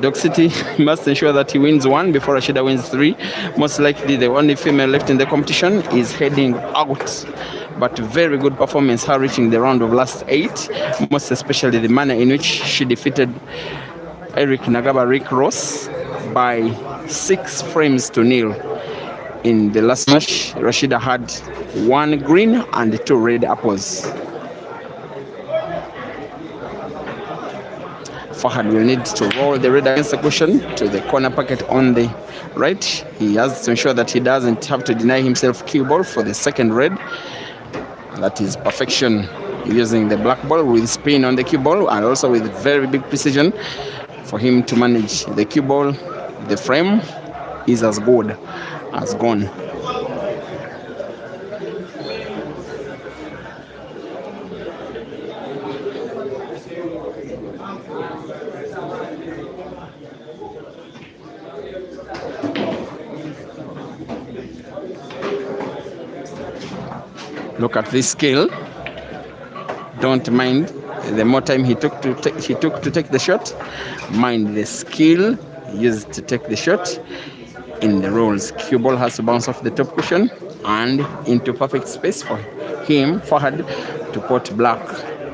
Dog City must ensure that he wins 1 before Rashida wins 3. Most likely the only female left in the competition is heading out. But very good performance, her reaching the round of last 8. Most especially the manner in which she defeated Eric Nagaba Rick Ross by 6 frames to 0. In the last match, Rashida had 1 green and 2 red apples. Fahad will need to roll the red against the cushion to the corner pocket on the right. He has to ensure that he doesn't have to deny himself cue ball for the second red. That is perfection, using the black ball with spin on the cue ball and also with very big precision for him to manage the cue ball. The frame is as good as gone. Look at this skill. Don't mind the more time he took to take the shot. Mind the skill used to take the shot. In the rules, cue ball has to bounce off the top cushion and into perfect space for him, Fahad, to put black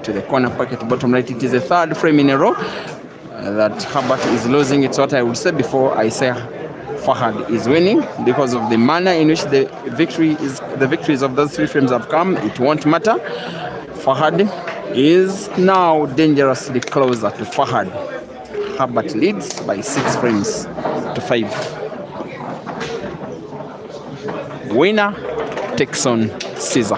to the corner pocket bottom right. It is the 3rd frame in a row that Herbert is losing. It's what I would say before I say Fahad is winning, because of the manner in which the victories of those 3 frames have come. It won't matter. Fahad is now dangerously closer to Fahad. Herbert leads by 6 frames to 5. Winner takes on Caesar.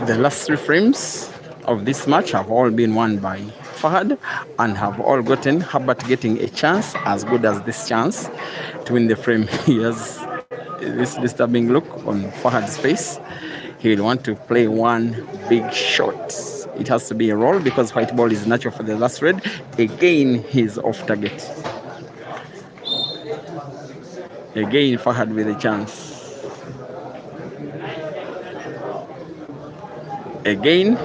The last 3 frames of this match have all been won by Fahad and have all gotten Herbert getting a chance as good as this chance to win the frame. He has this disturbing look on Fahad's face. He will want to play one big shot. It has to be a roll because white ball is natural for the last red. Again, he's off target. Again, Fahad with a chance. Again,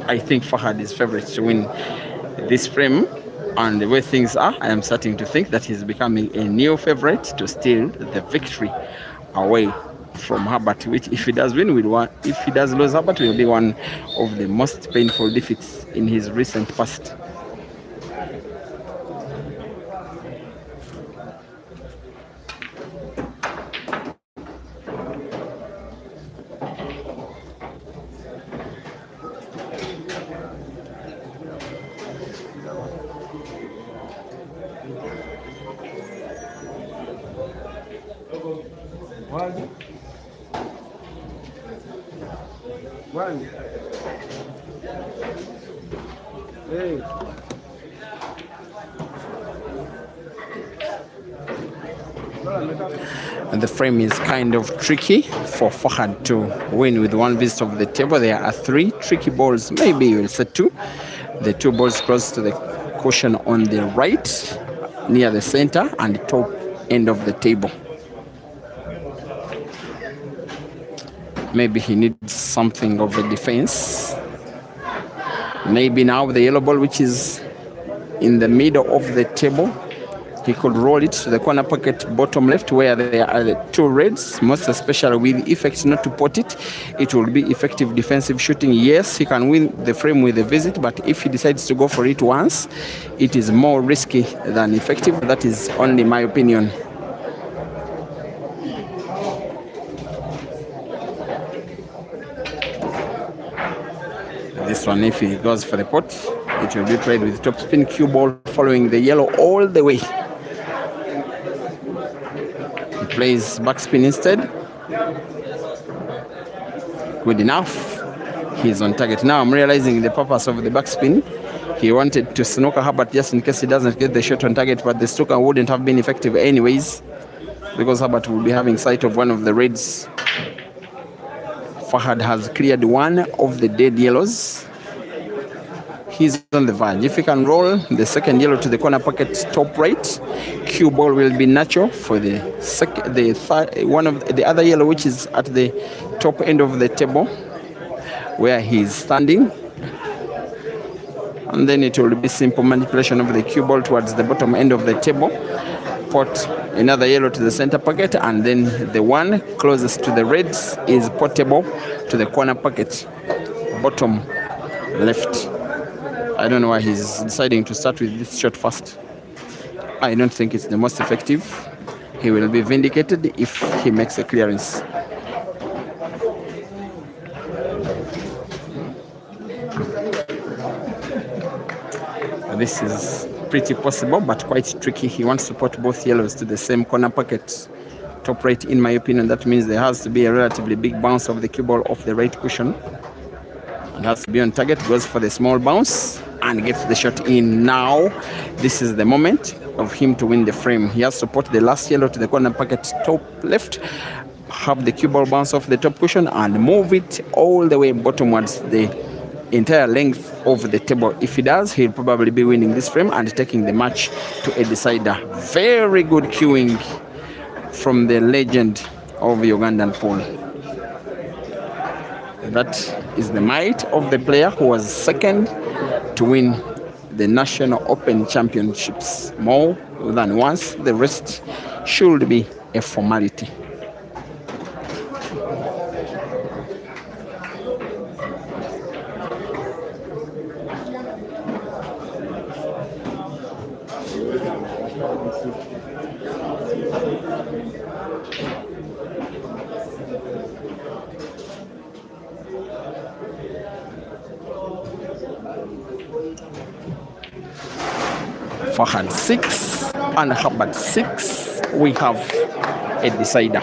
I think Fahad is favorite to win this frame, and the way things are, I am starting to think that he's becoming a new favorite to steal the victory away from Herbert, which if he does win, if he does lose, Herbert will be one of the most painful defeats in his recent past. And the frame is kind of tricky for Fahad to win with one visit of the table. There are 3 tricky balls, maybe you'll say 2. The 2 balls close to the cushion on the right, near the center and the top end of the table. Maybe he needs something of a defense. Maybe now the yellow ball, which is in the middle of the table, he could roll it to the corner pocket bottom left where there are the 2 reds, most especially with effect not to pot it. It will be effective defensive shooting. Yes, he can win the frame with a visit, but if he decides to go for it once, it is more risky than effective. That is only my opinion. This one, if he goes for the pot, it will be played with top spin cue ball following the yellow all the way. He plays backspin instead. Good enough. He's on target. Now I'm realizing the purpose of the backspin. He wanted to snooker Herbert just in case he doesn't get the shot on target, but the snooker wouldn't have been effective anyways because Herbert will be having sight of one of the reds. Fahad has cleared one of the dead yellows. He's on the verge. If he can roll the second yellow to the corner pocket top right, cue ball will be natural for the one of the other yellow, which is at the top end of the table where he's standing. And then it will be simple manipulation of the cue ball towards the bottom end of the table. Pot another yellow to the center pocket, and then the one closest to the reds is portable to the corner pocket bottom left. I don't know why he's deciding to start with this shot first. I don't think it's the most effective. He will be vindicated if he makes a clearance. This is pretty possible, but quite tricky. He wants to put both yellows to the same corner pocket. Top right, in my opinion, that means there has to be a relatively big bounce of the cue ball off the right cushion. And has to be on target, goes for the small bounce and gets the shot in. Now, this is the moment of him to win the frame. He has to put the last yellow to the corner pocket top left, have the cue ball bounce off the top cushion and move it all the way bottomwards the entire length of the table. If he does, he'll probably be winning this frame and taking the match to a decider. Very good cueing from the legend of Ugandan pool. That is the might of the player who was second to win the National Open Championships more than once. The rest should be a formality. Fahad 6 and Herbert 6. We have a decider.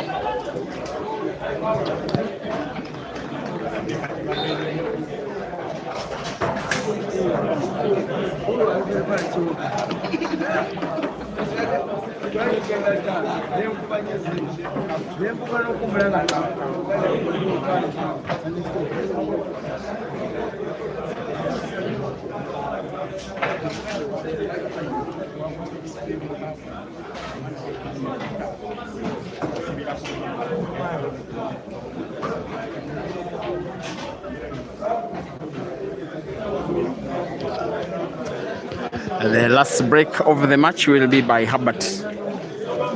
The last break of the match will be by Herbert.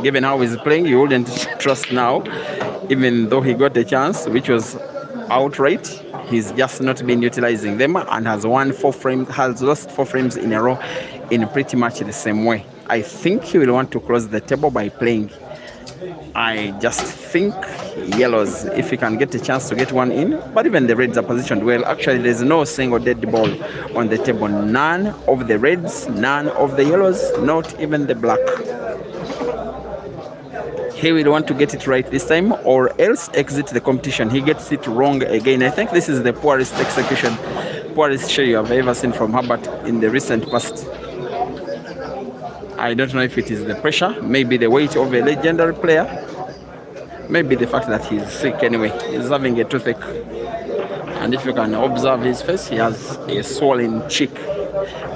Given how he's playing, you wouldn't trust now, even though he got a chance, which was outright. He's just not been utilizing them and has lost 4 frames in a row in pretty much the same way. I think he will want to close the table by playing. I just think yellows, if he can get a chance to get one in, but even the reds are positioned well. Actually, there's no single dead ball on the table. None of the reds, none of the yellows, not even the black. He will want to get it right this time or else exit the competition. He gets it wrong again. I think this is the poorest execution, poorest show you have ever seen from Herbert in the recent past. I don't know if it is the pressure, maybe the weight of a legendary player, maybe the fact that he's sick anyway. He's having a toothache. And if you can observe his face, he has a swollen cheek,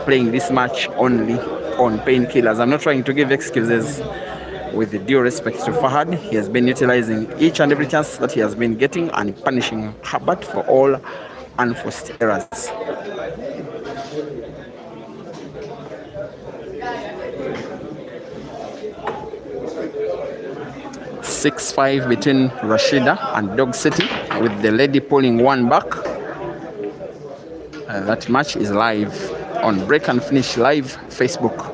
playing this match only on painkillers. I'm not trying to give excuses. With due respect to Fahad, he has been utilizing each and every chance that he has been getting and punishing Herbert for all unforced errors. (6-5) between Rashida and Dog City, with the lady pulling one back. That match is live on Break and Finish Live Facebook.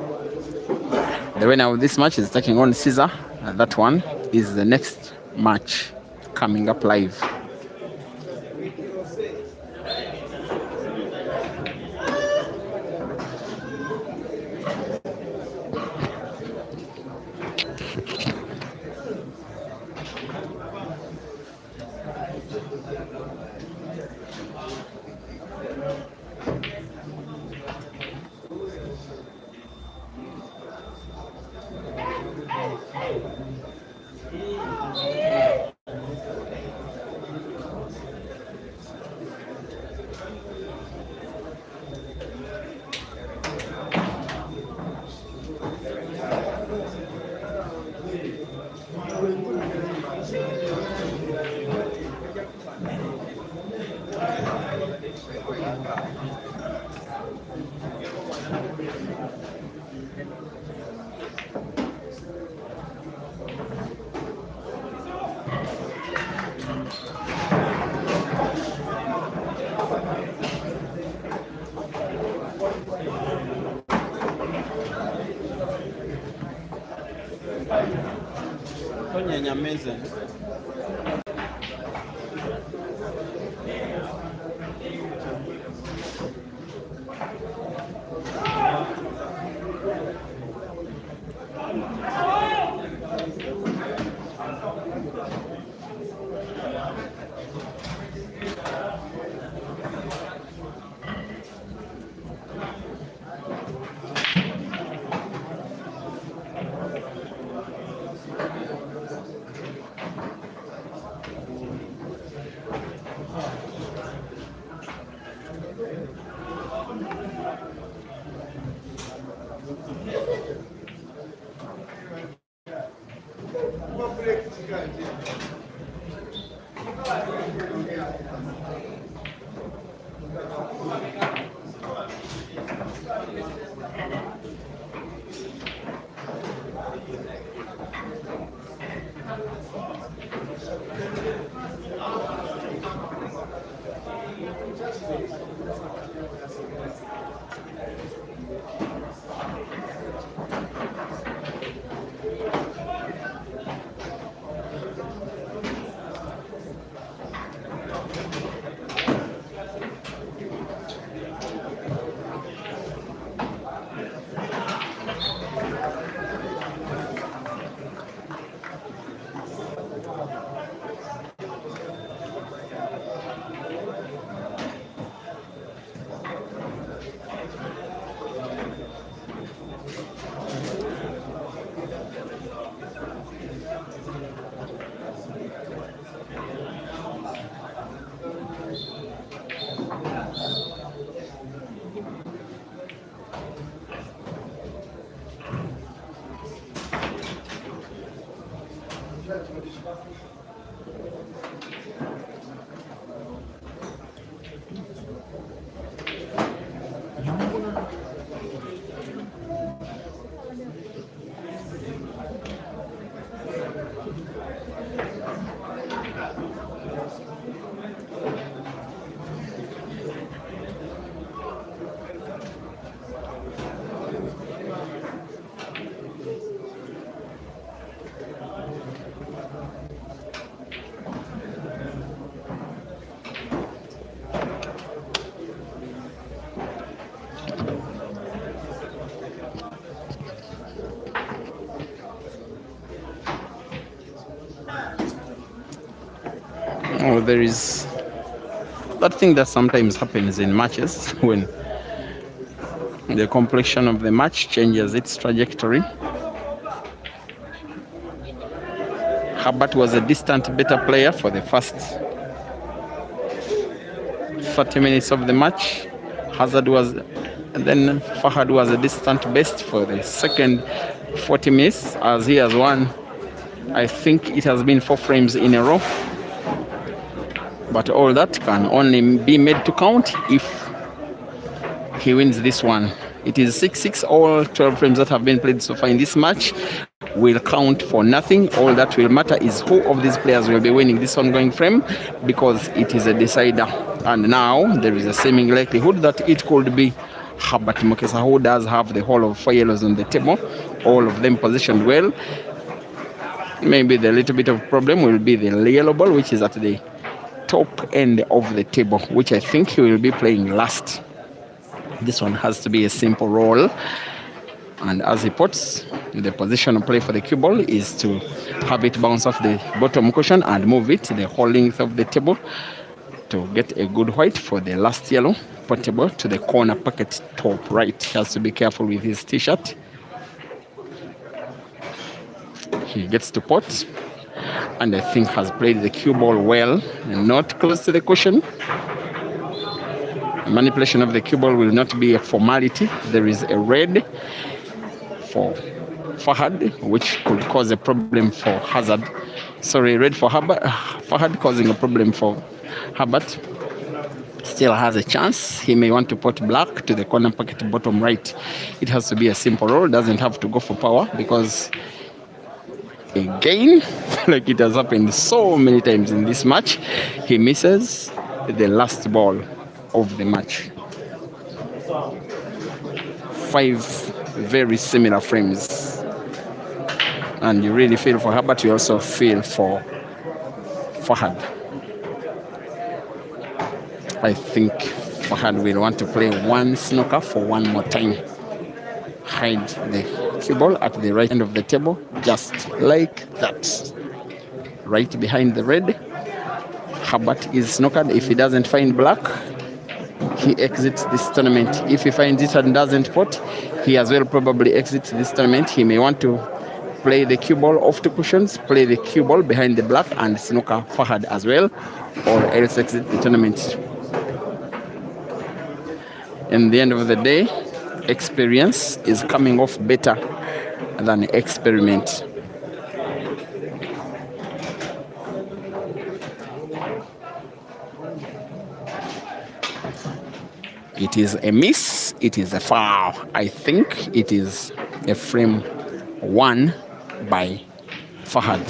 The winner of this match is taking on Caesar. That one is the next match coming up live. amazing. Oh, there is that thing that sometimes happens in matches when the complexion of the match changes its trajectory. Herbert was a distant better player for the first 30 minutes of the match. And then Fahad was a distant best for the second 40 minutes, as he has won. I think it has been 4 frames in a row. But all that can only be made to count if he wins this one. It is 6-6. All 12 frames that have been played so far in this match will count for nothing. All that will matter is who of these players will be winning this ongoing frame, because it is a decider. And now there is a seeming likelihood that it could be Herbert Mukisa, who does have the whole of 4 yellows on the table, all of them positioned well. Maybe the little bit of problem will be the yellow ball, which is at the top end of the table, which I think he will be playing last. This one has to be a simple roll, and as he puts, the position of play for the cue ball is to have it bounce off the bottom cushion and move it the whole length of the table to get a good white for the last yellow, portable to the corner pocket top right. He has to be careful with his t-shirt. He gets to pot, and I think has played the cue ball well and not close to the cushion. Manipulation of the cue ball will not be a formality. There is a red for Fahad, which could cause a problem for Hazard. Sorry, red for Fahad, causing a problem for Herbert. Still has a chance. He may want to put black to the corner pocket bottom right. It has to be a simple roll. Doesn't have to go for power, because again, like it has happened so many times in this match, he misses the last ball of the match. 5 very similar frames. And you really feel for Herbert, you also feel for Fahad. I think Fahad will want to play one snooker for one more time. Hide the cue ball at the right end of the table, just like that. Right behind the red. Herbert is snookered. If he doesn't find black, he exits this tournament. If he finds it and doesn't pot, he as well probably exits this tournament. He may want to play the cue ball off the cushions, play the cue ball behind the black, and snooker Fahad as well, or else exit the tournament. In the end of the day, experience is coming off better than experiment. It is a miss, it is a foul. I think it is a frame won by Fahad.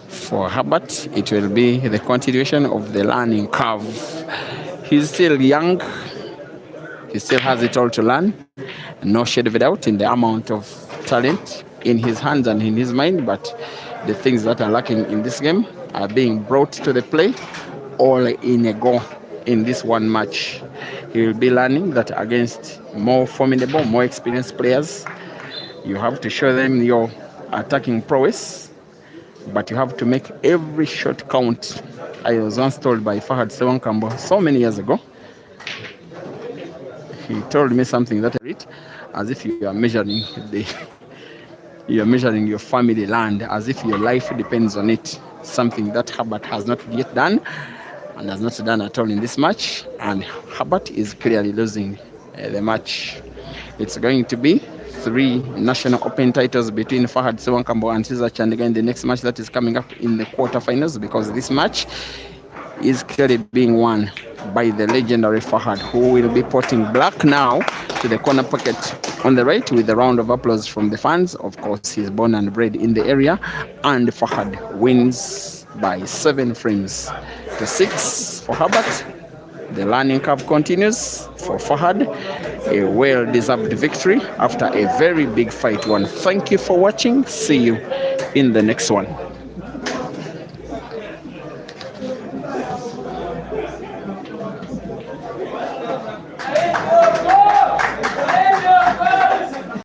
For Herbert, it will be the continuation of the learning curve. He's still young. He still has it all to learn. No shade of a doubt in the amount of talent in his hands and in his mind, but the things that are lacking in this game are being brought to the play all in a go in this one match. He will be learning that against more formidable, more experienced players, you have to show them your attacking prowess, but you have to make every shot count. I was once told by Fahad Ssewankambo so many years ago. He told me something that I read, as if you are measuring your family land, as if your life depends on it. Something that Herbert has not yet done, and has not done at all in this match. And Herbert is clearly losing the match. It's going to be 3 National Open titles between Fahad Ssewankambo and Cesar Chandiga in the next match that is coming up in the quarterfinals, because this match is clearly being won by the legendary Fahad, who will be potting black now to the corner pocket on the right with a round of applause from the fans. Of course, he's born and bred in the area, and Fahad wins by 7 frames to 6 for Herbert. The learning curve continues for Fahad. A well-deserved victory after a very big fight won. Thank you for watching. See you in the next one.